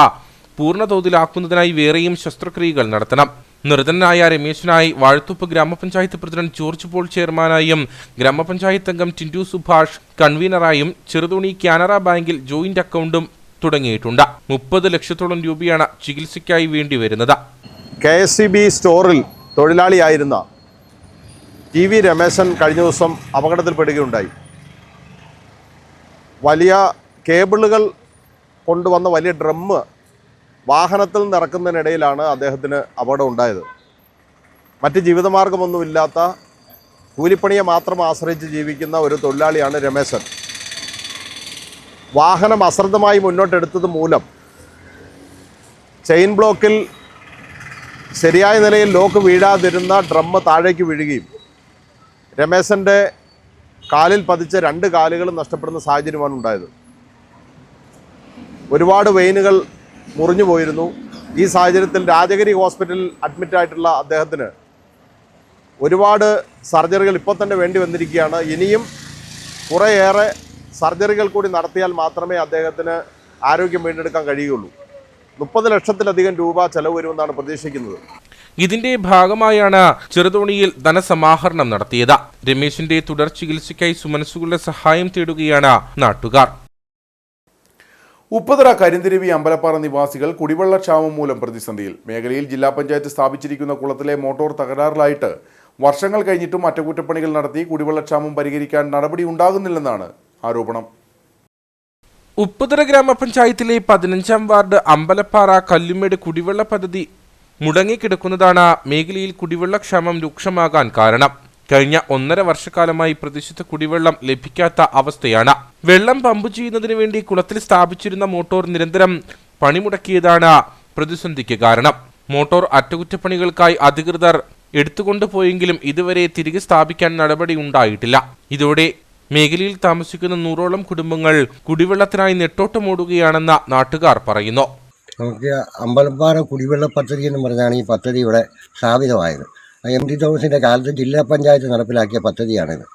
പൂർണ്ണതോതിലാക്കുന്നതിനായി വേറെയും ശസ്ത്രക്രിയകൾ നടത്തണം. നിർധനനായ രമേശനായി വാഴത്തുപ്പ് ഗ്രാമപഞ്ചായത്ത് പ്രസിഡന്റ് ജോർജ് പോൾ ചെയർമാനായും ഗ്രാമപഞ്ചായത്ത് അംഗം ടിൻഡു സുഭാഷ് കൺവീനറായും ചെറുതോണി കാനറ ബാങ്കിൽ ജോയിന്റ് അക്കൗണ്ടും തുടങ്ങിയിട്ടുണ്ട്. 30 ലക്ഷത്തോളം രൂപയാണ് ചികിത്സയ്ക്കായി വേണ്ടിവരുന്നത്. KCB സ്റ്റോറിൽ തൊഴിലാളിയായിരുന്ന TV രമേശൻ കഴിഞ്ഞ ദിവസം അപകടത്തിൽപ്പെടുകയുണ്ടായി. വലിയ കേബിളുകൾ കൊണ്ടുവന്ന വലിയ ഡ്രമ്മ് വാഹനത്തിൽ നിന്ന് ഇറക്കുന്നതിനിടയിലാണ് അദ്ദേഹത്തിന് അപകടം ഉണ്ടായത്. മറ്റ് ജീവിതമാർഗമൊന്നുമില്ലാത്ത കൂലിപ്പണിയെ മാത്രം ആശ്രയിച്ച് ജീവിക്കുന്ന ഒരു തൊഴിലാളിയാണ് രമേശൻ. വാഹനം അശ്രദ്ധമായി മുന്നോട്ടെടുത്തത് മൂലം ചെയിൻ ബ്ലോക്കിൽ ശരിയായ നിലയിൽ ലോക്ക് വീഴാതിരുന്ന ഡ്രമ്മ് താഴേക്ക് വീഴുകയും രമേശൻ്റെ കാലിൽ പതിച്ച 2 കാലുകളും നഷ്ടപ്പെടുന്ന സാഹചര്യമാണ് ഉണ്ടായത്. ഒരുപാട് വെയിനുകൾ മുറിഞ്ഞു പോയിരുന്നു. ഈ സാഹചര്യത്തിൽ രാജഗിരി ഹോസ്പിറ്റലിൽ അഡ്മിറ്റായിട്ടുള്ള അദ്ദേഹത്തിന് ഒരുപാട് സർജറികൾ ഇപ്പോൾ തന്നെ വേണ്ടി വന്നിരിക്കുകയാണ്. ഇനിയും കുറേയേറെ സർജറികൾ കൂടി നടത്തിയാൽ മാത്രമേ അദ്ദേഹത്തിന് ആരോഗ്യം വീണ്ടെടുക്കാൻ കഴിയുകയുള്ളൂ. 30 ലക്ഷത്തിലധികം രൂപ ചെലവ് വരുമെന്നാണ് പ്രതീക്ഷിക്കുന്നത്. ഇതിന്റെ ഭാഗമായാണ് ചെറുതോണിയിൽ ധനസമാഹരണം നടത്തിയത്. രമേശിന്റെ തുടർ ചികിത്സയ്ക്കായി സുമനസ്സുകളുടെ സഹായം തേടുകയാണ് നാട്ടുകാർ. ഉപ്പതറ കരിന്തിരവി അമ്പലപ്പാറ നിവാസികൾ കുടിവെള്ളക്ഷാമം മൂലം പ്രതിസന്ധിയിൽ. മേഖലയിൽ ജില്ലാ പഞ്ചായത്ത് സ്ഥാപിച്ചിരിക്കുന്ന കുളത്തിലെ മോട്ടോർ തകരാറിലായിട്ട് വർഷങ്ങൾ കഴിഞ്ഞിട്ടും അറ്റകുറ്റപ്പണികൾ നടത്തി കുടിവെള്ളക്ഷാമം പരിഹരിക്കാൻ നടപടി ഉണ്ടാകുന്നില്ലെന്നാണ് ആരോപണം. ഉപ്പതറ ഗ്രാമപഞ്ചായത്തിലെ 15-ാം വാർഡ് അമ്പലപ്പാറ കല്ലുമേട് കുടിവെള്ള പദ്ധതി മുടങ്ങിക്കിടക്കുന്നതാണ് മേഖലയിൽ കുടിവെള്ളക്ഷാമം രൂക്ഷമാകാൻ കാരണം. കഴിഞ്ഞ 1.5 വർഷക്കാലമായി പ്രദേശത്ത് കുടിവെള്ളം ലഭിക്കാത്ത അവസ്ഥയാണ്. വെള്ളം പമ്പ് ചെയ്യുന്നതിന് വേണ്ടി കുളത്തിൽ സ്ഥാപിച്ചിരുന്ന മോട്ടോർ നിരന്തരം പണിമുടക്കിയതാണ് പ്രതിസന്ധിക്ക് കാരണം. മോട്ടോർ അറ്റകുറ്റപ്പണികൾക്കായി അധികൃതർ എടുത്തുകൊണ്ടുപോയെങ്കിലും ഇതുവരെ തിരികെ സ്ഥാപിക്കാൻ നടപടി ഉണ്ടായിട്ടില്ല. ഇതോടെ മേഖലയിൽ താമസിക്കുന്ന 100ഓളം കുടുംബങ്ങൾ കുടിവെള്ളത്തിനായി നെട്ടോട്ടമോടുകയാണെന്ന് നാട്ടുകാർ പറയുന്നു. നമുക്ക് അമ്പലപ്പാറ കുടിവെള്ള പദ്ധതി എന്ന് പറഞ്ഞാണ് ഈ പദ്ധതി ഇവിടെ സ്ഥാപിതമായത്. MT തോമസിൻ്റെ കാലത്ത് ജില്ലാ പഞ്ചായത്ത് നടപ്പിലാക്കിയ പദ്ധതിയാണിത്.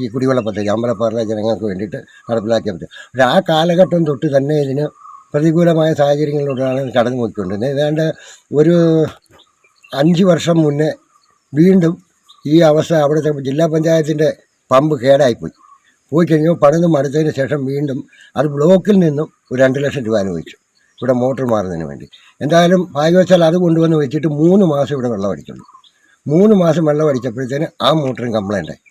ഈ കുടിവെള്ള പദ്ധതി അമ്പലപ്പാറയിലെ ജനങ്ങൾക്ക് വേണ്ടിയിട്ട് നടപ്പിലാക്കിയ പദ്ധതി. പക്ഷേ ആ കാലഘട്ടം തൊട്ട് തന്നെ ഇതിന് പ്രതികൂലമായ സാഹചര്യങ്ങളിലൂടെയാണ് കടന്നു പോയിക്കൊണ്ടിരുന്നത്. ഏതാണ്ട് ഒരു 5 വർഷം മുന്നേ വീണ്ടും ഈ അവസ്ഥ അവിടുത്തെ ജില്ലാ പഞ്ചായത്തിൻ്റെ പമ്പ് കേടായിപ്പോയി. പോയി കഴിഞ്ഞപ്പോൾ പണിത് മടുത്തതിന് ശേഷം വീണ്ടും അത് ബ്ലോക്കിൽ നിന്നും ഒരു 2 ലക്ഷം രൂപ അനുവദിച്ചു ഇവിടെ മോട്ടോർ മാറുന്നതിന് വേണ്ടി. എന്തായാലും ഭാഗ്യവശാൽ അത് കൊണ്ടുവന്ന് വെച്ചിട്ട് 3 മാസം ഇവിടെ വെള്ളം അടിച്ചുള്ളൂ. 3 മാസം വെള്ളം അടിച്ചപ്പോഴത്തേന് ആ മോട്ടറും കംപ്ലൈൻ്റ് ആയി.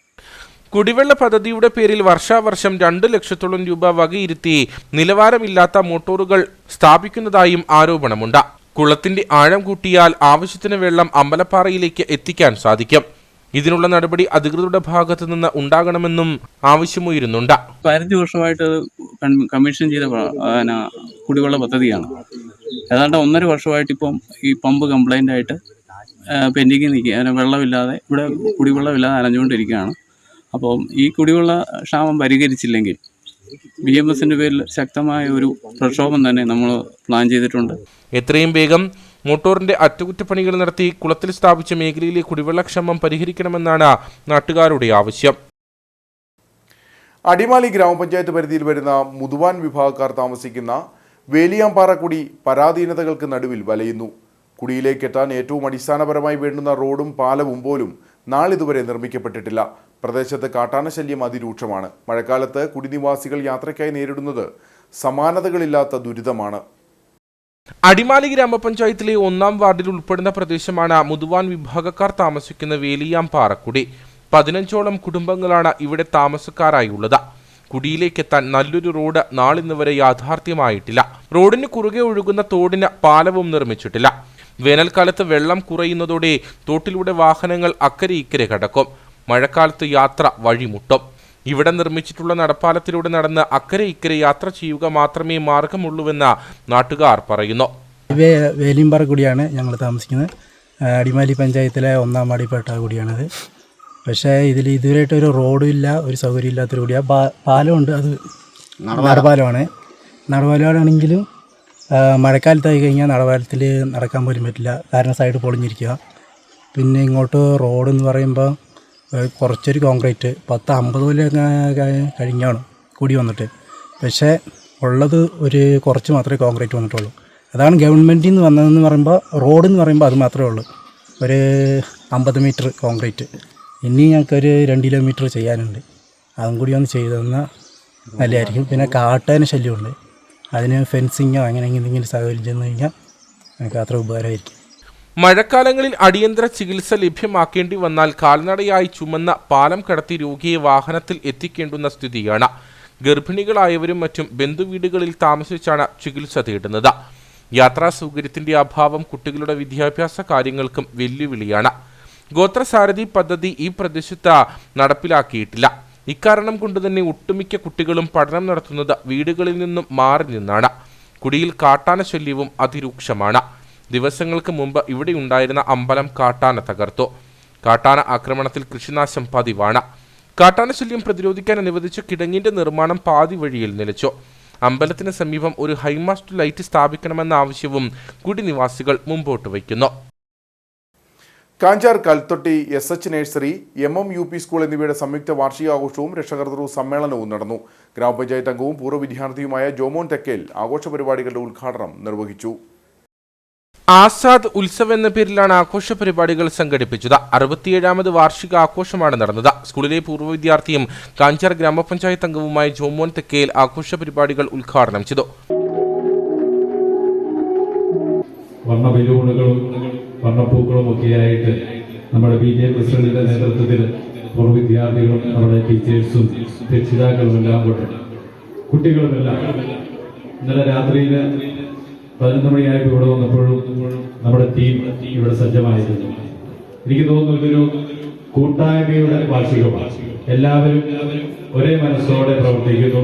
കുടിവെള്ള പദ്ധതിയുടെ പേരിൽ വർഷാവർഷം 2 ലക്ഷത്തോളം രൂപ വകയിരുത്തി നിലവാരമില്ലാത്ത മോട്ടോറുകൾ സ്ഥാപിക്കുന്നതായും ആരോപണമുണ്ട്. കുളത്തിന്റെ ആഴം കൂട്ടിയാൽ ആവശ്യത്തിന് വെള്ളം അമ്പലപ്പാറയിലേക്ക് എത്തിക്കാൻ സാധിക്കും. ഇതിനുള്ള നടപടി അധികൃതരുടെ ഭാഗത്തു നിന്ന് ഉണ്ടാകണമെന്നും ആവശ്യമുയരുന്നുണ്ട്. 15 വർഷമായിട്ട് കമ്മീഷൻ ചെയ്ത കുടിവെള്ള പദ്ധതിയാണ്. ഏതാണ്ട് 1.5 വർഷമായിട്ട് ഇപ്പം ഈ പമ്പ് കംപ്ലൈൻ്റ് ആയിട്ട് പെൻഡിങ് നിൽക്കുക, വെള്ളമില്ലാതെ ഇവിടെ കുടിവെള്ളമില്ലാതെ അലഞ്ഞുകൊണ്ടിരിക്കുകയാണ്. അപ്പോൾ ഈ കുടിവെള്ള ക്ഷാമം പരിഹരിച്ചില്ലെങ്കിൽ BMSന്റെ പേരിൽ ശക്തമായ ഒരു പ്രക്ഷോഭം തന്നെ നമ്മൾ പ്ലാൻ ചെയ്തിട്ടുണ്ട്. എത്രയും വേഗം മോട്ടോറിന്റെ അറ്റകുറ്റപ്പണികൾ നടത്തി കുളത്തിൽ സ്ഥാപിച്ച മേഖലയിലെ കുടിവെള്ളക്ഷാമം പരിഹരിക്കണമെന്നാണ് നാട്ടുകാരുടെ ആവശ്യം. അടിമാലി ഗ്രാമപഞ്ചായത്ത് പരിധിയിൽ വരുന്ന മുതുവാൻ വിഭാഗക്കാർ താമസിക്കുന്ന വേലിയാമ്പാറ കുടി പരാധീനതകൾക്ക് നടുവിൽ വലയുന്നു. കുടിയിലേക്ക് എത്താൻ ഏറ്റവും അടിസ്ഥാനപരമായി വേണ്ടുന്ന റോഡും പാലവും പോലും നാളിതുവരെ നിർമ്മിക്കപ്പെട്ടിട്ടില്ല. പ്രദേശത്ത് കാട്ടാനശല്യം അതിരൂക്ഷമാണ്. മഴക്കാലത്ത് കുടിനിവാസികൾ യാത്രയ്ക്കായി നേരിടുന്നത് സമാനതകളില്ലാത്ത ദുരിതമാണ്. അടിമാലി ഗ്രാമപഞ്ചായത്തിലെ 1-ാം വാർഡിൽ ഉൾപ്പെടുന്ന പ്രദേശമാണ് മുതുവാൻ വിഭാഗക്കാർ താമസിക്കുന്ന വേലിയാമ്പാറക്കുടി. 15ഓളം കുടുംബങ്ങളാണ് ഇവിടെ താമസക്കാരായുള്ളത്. കുടിയിലേക്കെത്താൻ നല്ലൊരു റോഡ് നാളിന്ന് വരെ യാഥാർത്ഥ്യമായിട്ടില്ല. റോഡിന് കുറുകെ ഒഴുകുന്ന തോടിന് പാലവും നിർമ്മിച്ചിട്ടില്ല. വേനൽക്കാലത്ത് വെള്ളം കുറയുന്നതോടെ തോട്ടിലൂടെ വാഹനങ്ങൾ അക്കരെ ഇക്കരെ കടക്കും. മഴക്കാലത്ത് യാത്ര വഴിമുട്ടും. ഇവിടെ നിർമ്മിച്ചിട്ടുള്ള നടപ്പാലത്തിലൂടെ നടന്ന് അക്കരെ ഇക്കരെ യാത്ര ചെയ്യുക മാത്രമേ മാർഗമുള്ളൂവെന്ന് നാട്ടുകാർ പറയുന്നു. വേലിയമ്പാറ കൂടിയാണ് ഞങ്ങൾ താമസിക്കുന്നത്. അടിമാലി പഞ്ചായത്തിലെ 1-ാം വാർഡിൽപ്പെട്ട കൂടിയാണിത്. പക്ഷേ ഇതിൽ ഇതുവരെയായിട്ടൊരു റോഡും ഇല്ല, ഒരു സൗകര്യം ഇല്ലാത്തൊരു കൂടിയാണ്. പാലമുണ്ട്, അത് നടപാലമാണ്. നടപാലമാണെങ്കിലും മഴക്കാലത്തായി കഴിഞ്ഞാൽ നടപാലത്തിൽ നടക്കാൻ പോലും പറ്റില്ല, കാരണം സൈഡ് പൊളിഞ്ഞിരിക്കുക. പിന്നെ ഇങ്ങോട്ട് റോഡെന്ന് പറയുമ്പോൾ കുറച്ചൊരു കോൺക്രീറ്റ് 10-50 കൊല്ലം കഴിഞ്ഞാണ് കൂടി വന്നിട്ട്. പക്ഷേ ഉള്ളത് ഒരു കുറച്ച് മാത്രമേ കോൺക്രീറ്റ് വന്നിട്ടുള്ളൂ. അതാണ് ഗവൺമെൻറ്റിൽ നിന്ന് വന്നതെന്ന് പറയുമ്പോൾ. റോഡെന്ന് പറയുമ്പോൾ അത് മാത്രമേ ഉള്ളൂ, ഒരു 50 മീറ്റർ കോൺക്രീറ്റ്. ഇനി ഞങ്ങൾക്കൊരു 2 കിലോമീറ്റർ ചെയ്യാനുണ്ട്. അതും കൂടി ഒന്ന് ചെയ്തു തന്നാൽ നല്ലതായിരിക്കും. പിന്നെ കാട്ടാന ശല്യമുണ്ട്, അതിന് ഫെൻസിങ്ങോ അങ്ങനെ എന്തെങ്കിലും സൗകര്യം ചെന്ന് കഴിഞ്ഞാൽ ഞങ്ങൾക്ക് അത്ര ഉപകാരമായിരിക്കും. മഴക്കാലങ്ങളിൽ അടിയന്തര ചികിത്സ ലഭ്യമാക്കേണ്ടി വന്നാൽ കാൽനടയായി ചുമന്ന പാലം കടത്തി രോഗിയെ വാഹനത്തിൽ എത്തിക്കേണ്ടുന്ന സ്ഥിതിയാണ്. ഗർഭിണികളായവരും മറ്റും ബന്ധുവീടുകളിൽ താമസിച്ചാണ് ചികിത്സ തേടുന്നത്. യാത്രാ സൗകര്യത്തിന്റെ അഭാവം കുട്ടികളുടെ വിദ്യാഭ്യാസ കാര്യങ്ങൾക്കും വെല്ലുവിളിയാണ്. ഗോത്രസാരഥി പദ്ധതി ഈ പ്രദേശത്ത് നടപ്പിലാക്കിയിട്ടില്ല. ഇക്കാരണം കൊണ്ടുതന്നെ ഒട്ടുമിക്ക കുട്ടികളും പഠനം നടത്തുന്നത് വീടുകളിൽ നിന്നും മാറി നിന്നാണ്. കുടിയിൽ കാട്ടാന ശല്യവും അതിരൂക്ഷമാണ്. ദിവസങ്ങൾക്ക് മുമ്പ് ഇവിടെ ഉണ്ടായിരുന്ന അമ്പലം കാട്ടാന തകർത്തു. കാട്ടാന ആക്രമണത്തിൽ കൃഷിനാശം പതിവാണ്. കാട്ടാന ശല്യം പ്രതിരോധിക്കാൻ അനുവദിച്ച കിടങ്ങിന്റെ നിർമ്മാണം പാതി വഴിയിൽ നിലച്ചു. അമ്പലത്തിന് സമീപം ഒരു ഹൈമാസ്റ്റ് ലൈറ്റ് സ്ഥാപിക്കണമെന്ന ആവശ്യവും കുടിനിവാസികൾ മുമ്പോട്ട് വയ്ക്കുന്നു. Kanjar Kalthotti SH nursery, MMUP school എന്നിവയുടെ സംയുക്ത വാർഷികാഘോഷവും രക്ഷകർതൃ സമ്മേളനവും നടന്നു. ഗ്രാമപഞ്ചായത്ത് അംഗവും പൂർവ്വ വിദ്യാർത്ഥിയുമായ ജോമോൻ തെക്കേൽ ആഘോഷ പരിപാടികളുടെ ഉദ്ഘാടനം നിർവഹിച്ചു. ആസാദ് ഉത്സവ് എന്ന പേരിലാണ് ആഘോഷ പരിപാടികൾ സംഘടിപ്പിച്ചത്. 67ാമത് വാർഷിക ആഘോഷമാണ് നടന്നത്. സ്കൂളിലെ പൂർവ്വ വിദ്യാർത്ഥിയും കാഞ്ചാർ ഗ്രാമപഞ്ചായത്ത് അംഗവുമായ ജോമോൻ തെക്കേൽ ആഘോഷ പരിപാടികൾ ഉദ്ഘാടനം ചെയ്തു. വർണ്ണപ്പൂക്കളും ഒക്കെയായിട്ട് നമ്മുടെ PTA പ്രസിഡന്റിന്റെ നേതൃത്വത്തിൽ പൂർവ്വ വിദ്യാർത്ഥികളും നമ്മുടെ ടീച്ചേഴ്സും രക്ഷിതാക്കളും എല്ലാം കൊണ്ട് കുട്ടികളുമെല്ലാം ഇന്നലെ രാത്രിയിൽ 11 മണിയായപ്പോൾ ഇവിടെ വന്നപ്പോഴും നമ്മുടെ ടീം ഇവിടെ സജ്ജമായിരുന്നു. എനിക്ക് തോന്നുന്നു ഇതൊരു കൂട്ടായ്മയുടെ വാർഷികമാണ്. എല്ലാവരും ഒരേ മനസ്സോടെ പ്രവർത്തിക്കുന്നു.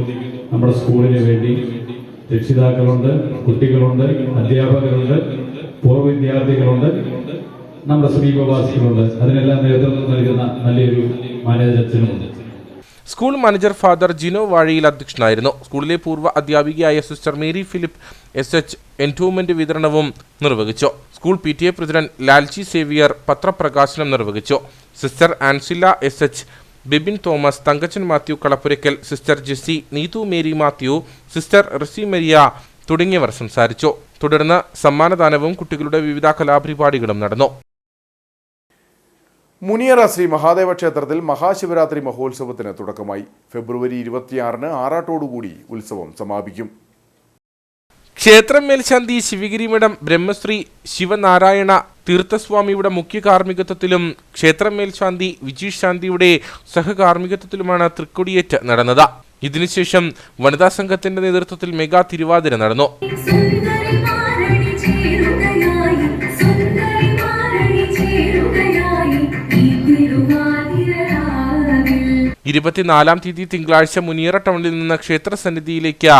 നമ്മുടെ സ്കൂളിന് വേണ്ടി രക്ഷിതാക്കളുണ്ട്, കുട്ടികളുണ്ട്, അധ്യാപകരുണ്ട്, പൂർവ്വ വിദ്യാർത്ഥികളുണ്ട്, നമ്മുടെ സമീപവാസികളുണ്ട്. അതിനെല്ലാം നേതൃത്വം നൽകുന്ന നല്ലൊരു മാനേജർ അച്ഛനുമുണ്ട്. School manager Father Jino Vazhayil അധ്യക്ഷനായിരുന്നു. സ്കൂളിലെ പൂർവ്വ അധ്യാപികയായ Sister Mary Philip SH endowment വിതരണവും നിർവഹിച്ചു. School PTA president Lalji Xavier പത്രപ്രകാശനം നിർവഹിച്ചു. Sister Ansila SH, Bibin Thomas, Thankachan Mathew Kalappurakkal, Sister Jessy, Neethu Mary Mathew, Sister Risi Maria തുടങ്ങിയവർ സംസാരിച്ചു. തുടർന്ന് സമ്മാനദാനവും കുട്ടികളുടെ വിവിധ കലാപരിപാടികളും നടന്നു. മുനിയറ ശ്രീ മഹാദേവ ക്ഷേത്രത്തിൽ മഹാശിവരാത്രി മഹോത്സവത്തിന് തുടക്കമായി. ഫെബ്രുവരി 26-ന് ആറാട്ടോടുകൂടി ഉത്സവം സമാപിക്കും. ക്ഷേത്രം മേൽശാന്തി ശിവഗിരി മഠം ബ്രഹ്മശ്രീ ശിവനാരായണ തീർത്ഥസ്വാമിയുടെ മുഖ്യ കാർമ്മികത്വത്തിലും ക്ഷേത്രം മേൽശാന്തി വിജീഷ് ശാന്തിയുടെ സഹകാർമ്മികത്വത്തിലുമാണ് തൃക്കൊടിയേറ്റ് നടന്നത്. ഇതിനുശേഷം വനിതാ സംഘത്തിന്റെ നേതൃത്വത്തിൽ മെഗാ തിരുവാതിര നടന്നു. 24-ാം തീയതി തിങ്കളാഴ്ച മുനിയറ ടൗണിൽ നിന്ന് ക്ഷേത്രസന്നിധിയിലേക്ക്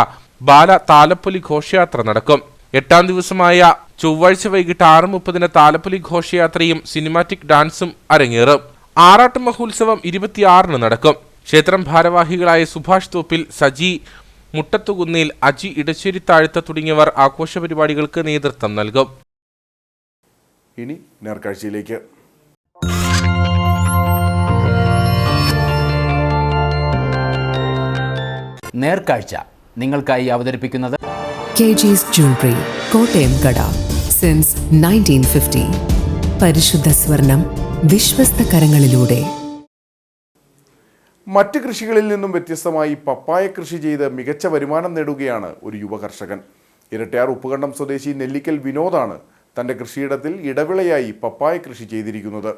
ബാല താലപ്പൊലി ഘോഷയാത്ര നടക്കും. 8-ാം ദിവസമായ ചൊവ്വാഴ്ച വൈകിട്ട് 6:30-ന് താലപ്പൊലി ഘോഷയാത്രയും സിനിമാറ്റിക് ഡാൻസും അരങ്ങേറും. ആറാട്ട് മഹോത്സവം 26-ന് നടക്കും. ക്ഷേത്രം ഭാരവാഹികളായ സുഭാഷ് തോപ്പിൽ, സജി മുട്ടത്തുകുന്നേൽ, അജി ഇടശ്ശേരി താഴ്ത്ത തുടങ്ങിയവർ ആഘോഷ പരിപാടികൾക്ക് നേതൃത്വം നൽകും. ഇനി നേർക്കാഴ്ചയിലേക്ക്. നേർക്കാഴ്ച നിങ്ങൾക്കായി അവതരിപ്പിക്കുന്നത് KG's Jewelry, കോട്ടയം കട. സിൻസ് 1950. പരിശുദ്ധ സ്വർണം വിശ്വസ്ത കരങ്ങളിലൂടെ. മറ്റ് കൃഷികളിൽ നിന്നും വ്യത്യസ്തമായി പപ്പായ കൃഷി ചെയ്ത് മികച്ച വരുമാനം നേടുകയാണ് ഒരു യുവ കർഷകൻ. ഇരട്ടയാർ ഉപ്പുകണ്ടം സ്വദേശി നെല്ലിക്കൽ വിനോദാണ് തന്റെ കൃഷിയിടത്തിൽ ഇടവിളയായി പപ്പായ കൃഷി ചെയ്തിരിക്കുന്നത്.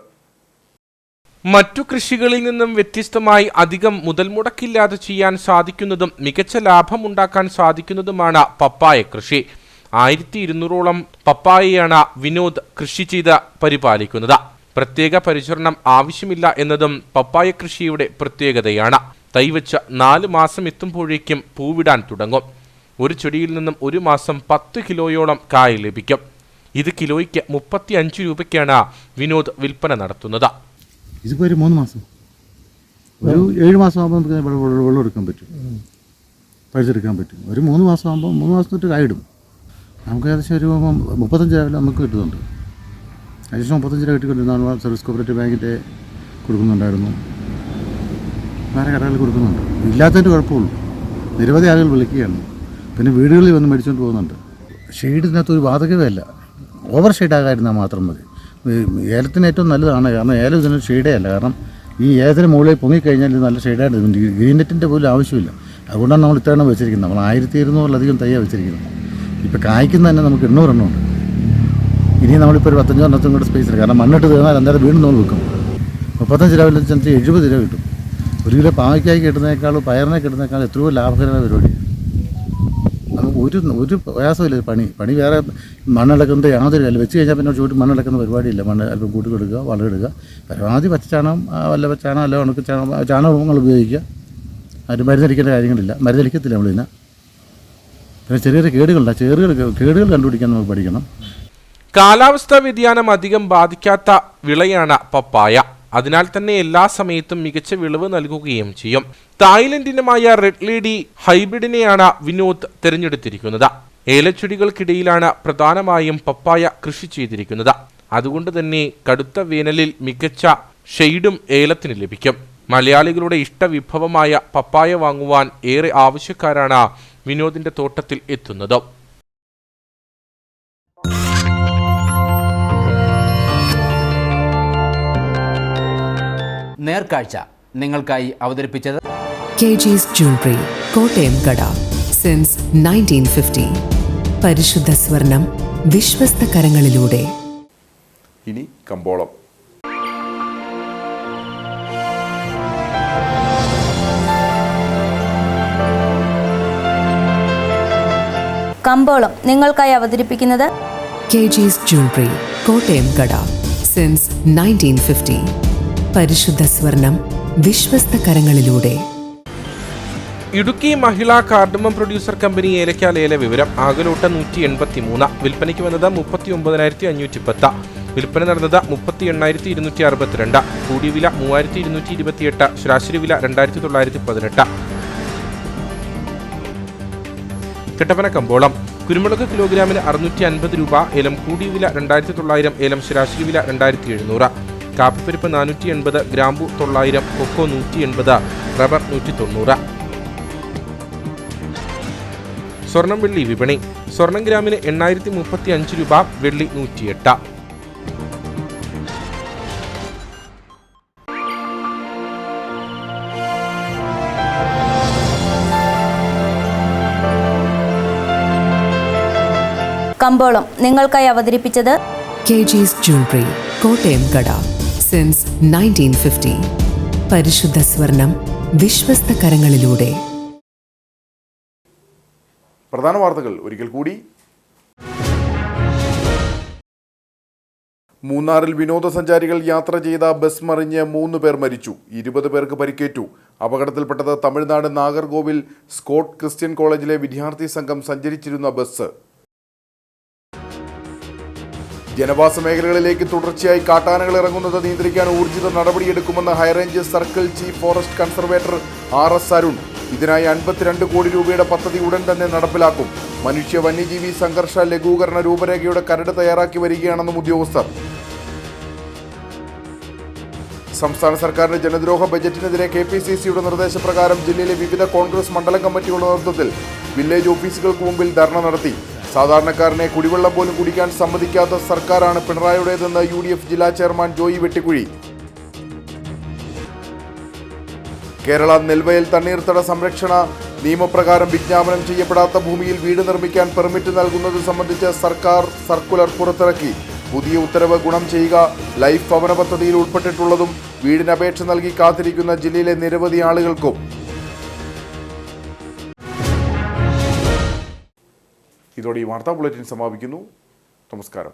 മറ്റു കൃഷികളിൽ നിന്നും വ്യത്യസ്തമായി അധികം മുതൽ മുടക്കില്ലാതെ ചെയ്യാൻ സാധിക്കുന്നതും മികച്ച ലാഭമുണ്ടാക്കാൻ സാധിക്കുന്നതുമാണ് പപ്പായ കൃഷി. 1200ഓളം പപ്പായയാണ് വിനോദ് കൃഷി ചെയ്ത് പരിപാലിക്കുന്നത്. പ്രത്യേക പരിചരണം ആവശ്യമില്ല എന്നതും പപ്പായ കൃഷിയുടെ പ്രത്യേകതയാണ്. തൈവച്ച് 4 മാസം എത്തുമ്പോഴേക്കും പൂവിടാൻ തുടങ്ങും. ഒരു ചെടിയിൽ നിന്നും ഒരു മാസം 10 കിലോയോളം കായ ലഭിക്കും. ഇത് കിലോയ്ക്ക് 35 രൂപയ്ക്കാണ് വിനോദ് വിൽപ്പന നടത്തുന്നത്. ഇതിപ്പോൾ ഒരു 3 മാസം, ഒരു 7 മാസം ആകുമ്പോൾ നമുക്ക് വെള്ളം എടുക്കാൻ പറ്റും, പഴിച്ചെടുക്കാൻ പറ്റും. ഒരു 3 മാസം ആകുമ്പോൾ 3 മാസം തൊട്ട് കായിടും. നമുക്ക് ഏകദേശം ഒരു 35 രൂപ നമുക്ക് കിട്ടുന്നുണ്ട്. ഏകദേശം 35 രൂപ കിട്ടിക്കൊണ്ടിരുന്ന സർവീസ് കോപ്പറേറ്റീവ് ബാങ്കിൻ്റെ കൊടുക്കുന്നുണ്ടായിരുന്നു, വേറെ കടകളിൽ കൊടുക്കുന്നുണ്ട്. ഇല്ലാത്തതിൻ്റെ കുഴപ്പമുള്ളൂ. നിരവധി ആളുകൾ വിളിക്കുകയാണ്. പിന്നെ വീടുകളിൽ വന്ന് മേടിച്ചുകൊണ്ട് പോകുന്നുണ്ട്. ഷെയ്ഡിനകത്ത് ഒരു ബാധകമല്ല, ഓവർ ഷെയ്ഡാകാതിരുന്നാൽ മാത്രം മതി. ഏലത്തിന് ഏറ്റവും നല്ലതാണ്, കാരണം ഏലം ഇതിനൊരു ഷെയ്ഡേ അല്ല. കാരണം ഈ ഏലത്തിന് മുകളിൽ പൊങ്ങിക്കഴിഞ്ഞാൽ ഇത് നല്ല ഷെയ്ഡായിട്ട് ഗ്രീൻ നെറ്റിൻ്റെ പോലും ആവശ്യമില്ല. അതുകൊണ്ടാണ് നമ്മൾ ഇത്രയെണ്ണം വെച്ചിരിക്കുന്നത്. നമ്മൾ 1200-ലധികം തയ്യാണ് വെച്ചിരിക്കുന്നത്. ഇപ്പോൾ കായ്ക്കുന്ന തന്നെ നമുക്ക് 800 എണ്ണം ഉണ്ട്. ഇനി നമ്മളിപ്പോൾ ഒരു 15 എണ്ണത്തും കൂടെ സ്പേസ് ഉണ്ട്. കാരണം മണ്ണിട്ട് തീർന്നാൽ അന്നേരം വീണ്ടും നമ്മൾ വെക്കും. 35 രൂപയിൽ ചെന്നിട്ട് 70 രൂപ കിട്ടും. 1 കിലോ പാവയ്ക്കായി കിട്ടുന്നതിനേക്കാളും പയറിനെ കിട്ടുന്നതിനേക്കാളും എത്രയോ ലാഭകരമായ പരിപാടിയാണ്. നമുക്ക് ഒരു പ്രയാസമില്ല. പണി വേറെ മണ്ണിളക്കുന്നത് യാതൊരു കാര്യം വെച്ച് കഴിഞ്ഞാൽ പിന്നെ ചൂട്ട് മണ്ണിളക്കുന്ന പരിപാടിയില്ല. മണ്ണ് അല്പം കൂട്ടി കൊടുക്കുക, വളമിടുക, പരമാവധി പച്ചച്ചാണകം, വല്ല പച്ചാണകം, അല്ല ഉണക്ക് ചാണകങ്ങൾ ഉപയോഗിക്കുക. അതിന് മരുന്നടിക്കേണ്ട കാര്യങ്ങളില്ല, മരുന്നടിക്കത്തില്ല നമ്മളിതിനെ. പിന്നെ ചെറിയ കേടുകൾ കണ്ടുപിടിക്കാൻ നമുക്ക് പഠിക്കണം. കാലാവസ്ഥാ വ്യതിയാനം അധികം ബാധിക്കാത്ത വിളയാണ് പപ്പായ. അതിനാൽ തന്നെ എല്ലാ സമയത്തും മികച്ച വിളവ് നൽകുകയും ചെയ്യും. തായ്ലൻഡിനുമായ റെഡ് ലേഡി ഹൈബ്രിഡിനെയാണ് വിനോദ് തിരഞ്ഞെടുത്തിരിക്കുന്നത്. ഏലച്ചെടികൾക്കിടയിലാണ് പ്രധാനമായും പപ്പായ കൃഷി ചെയ്തിരിക്കുന്നത്. അതുകൊണ്ട് തന്നെ കടുത്ത വേനലിൽ മികച്ച ഷെയ്ഡും ഏലത്തിന് ലഭിക്കും. മലയാളികളുടെ ഇഷ്ടവിഭവമായ പപ്പായ വാങ്ങുവാൻ ഏറെ ആവശ്യക്കാരാണ് വിനോദിന്റെ തോട്ടത്തിൽ എത്തുന്നത്. നേർക്കാഴ്ച നിങ്ങൾക്കായി അവതരിപ്പിച്ചത് KG's Jewelry, കോട്ടയം കട. സിൻസ് 1950. പരിശുദ്ധ സ്വർണം വിശ്വസ്ത കരങ്ങളിലൂടെ. ഇനി കമ്പോളം. കമ്പോളം നിങ്ങൾക്കായി അവതരിപ്പിക്കുന്നത് KG's Jewelry, കോട്ടയം കട. സിൻസ് 1950. പരിശുദ്ധ സ്വർണം വിശ്വസ്ത കരങ്ങളിലൂടെ. ഇടുക്കി മഹിളാ കാർഡമം പ്രൊഡ്യൂസർ കമ്പനി ഏലയ്ക്ക ലേല വിവരം. ആകലോട്ട് 183, വിൽപ്പനയ്ക്ക് വന്നത് 39,510. വിൽപ്പന നടന്നത് 38,262. കൂടിയ വില 3,228. ശരാശരി വില 2,918. കട്ടപ്പന കമ്പോളം കുരുമുളക് കിലോഗ്രാമിന് 650 രൂപ. ഏലം കൂടിയ വില 2,900. ഏലം ശരാശരി വില 2,700. കാപ്പിപ്പരിപ്പ് 480. ഗ്രാമ്പു 900. കൊക്കോ 180. റബ്ബർ 190. സ്വർണം വെള്ളി വിപണി. സ്വർണം ഗ്രാമിന് 8,035 രൂപ. വെള്ളി 108. കമ്പോളം നിങ്ങൾക്കായി അവതരിപ്പിച്ചത് KG's Jewelry, കോട്ടയം കട. സിൻസ് 1950. പരിശുദ്ധ സ്വർണം വിശ്വസ്ത കരങ്ങളിലൂടെ. പ്രധാന വാർത്തകൾ ഒരിക്കൽ കൂടി. മൂന്നാറിൽ വിനോദസഞ്ചാരികൾ യാത്ര ചെയ്ത ബസ് മറിഞ്ഞ് 3 പേർ മരിച്ചു. 20 പേർക്ക് പരിക്കേറ്റു. അപകടത്തിൽപ്പെട്ടത് തമിഴ്നാട് നാഗർകോവിൽ സ്കോട്ട് ക്രിസ്ത്യൻ കോളേജിലെ വിദ്യാർത്ഥി സംഘം സഞ്ചരിച്ചിരുന്ന ബസ്. ജനവാസ മേഖലകളിലേക്ക് തുടർച്ചയായി കാട്ടാനകൾ ഇറങ്ങുന്നത് നിയന്ത്രിക്കാൻ ഊർജിത നടപടിയെടുക്കുമെന്ന് high range circle chief forest conservator RS Arun. ഇതിനായി 52 കോടി രൂപയുടെ പദ്ധതി ഉടൻ തന്നെ നടപ്പിലാക്കും. മനുഷ്യ വന്യജീവി സംഘർഷ ലഘൂകരണ രൂപരേഖയുടെ കരട് തയ്യാറാക്കി വരികയാണെന്നും ഉദ്യോഗസ്ഥർ. സംസ്ഥാന സർക്കാരിന്റെ ജനദ്രോഹ ബജറ്റിനെതിരെ KPCCയുടെ നിർദ്ദേശപ്രകാരം ജില്ലയിലെ വിവിധ കോൺഗ്രസ് മണ്ഡലം കമ്മിറ്റികളുടെ നേതൃത്വത്തിൽ വില്ലേജ് ഓഫീസുകൾക്ക് മുമ്പിൽ ധർണ നടത്തി. സാധാരണക്കാരനെ കുടിവെള്ളം പോലും കുടിക്കാൻ സമ്മതിക്കാത്ത സർക്കാരാണ് പിണറായിയുടേതെന്ന് UDF ജില്ലാ ചെയർമാൻ ജോയി വെട്ടിക്കുഴി. കേരള നെൽവയൽ തണ്ണീർത്തട സംരക്ഷണ നിയമപ്രകാരം വിജ്ഞാപനം ചെയ്യപ്പെടാത്ത ഭൂമിയിൽ വീട് നിർമ്മിക്കാൻ പെർമിറ്റ് നൽകുന്നത് സംബന്ധിച്ച് സർക്കാർ സർക്കുലർ പുറത്തിറക്കി. പുതിയ ഉത്തരവ് ഗുണം ചെയ്യുക ലൈഫ് ഭവന പദ്ധതിയിൽ ഉൾപ്പെട്ടിട്ടുള്ളതും വീടിന് അപേക്ഷ നൽകി കാത്തിരിക്കുന്ന ജില്ലയിലെ നിരവധി ആളുകൾക്കും. ഇതോടെ ഈ വാർത്താ ബുള്ളറ്റിൻ സമാപിക്കുന്നു. നമസ്കാരം.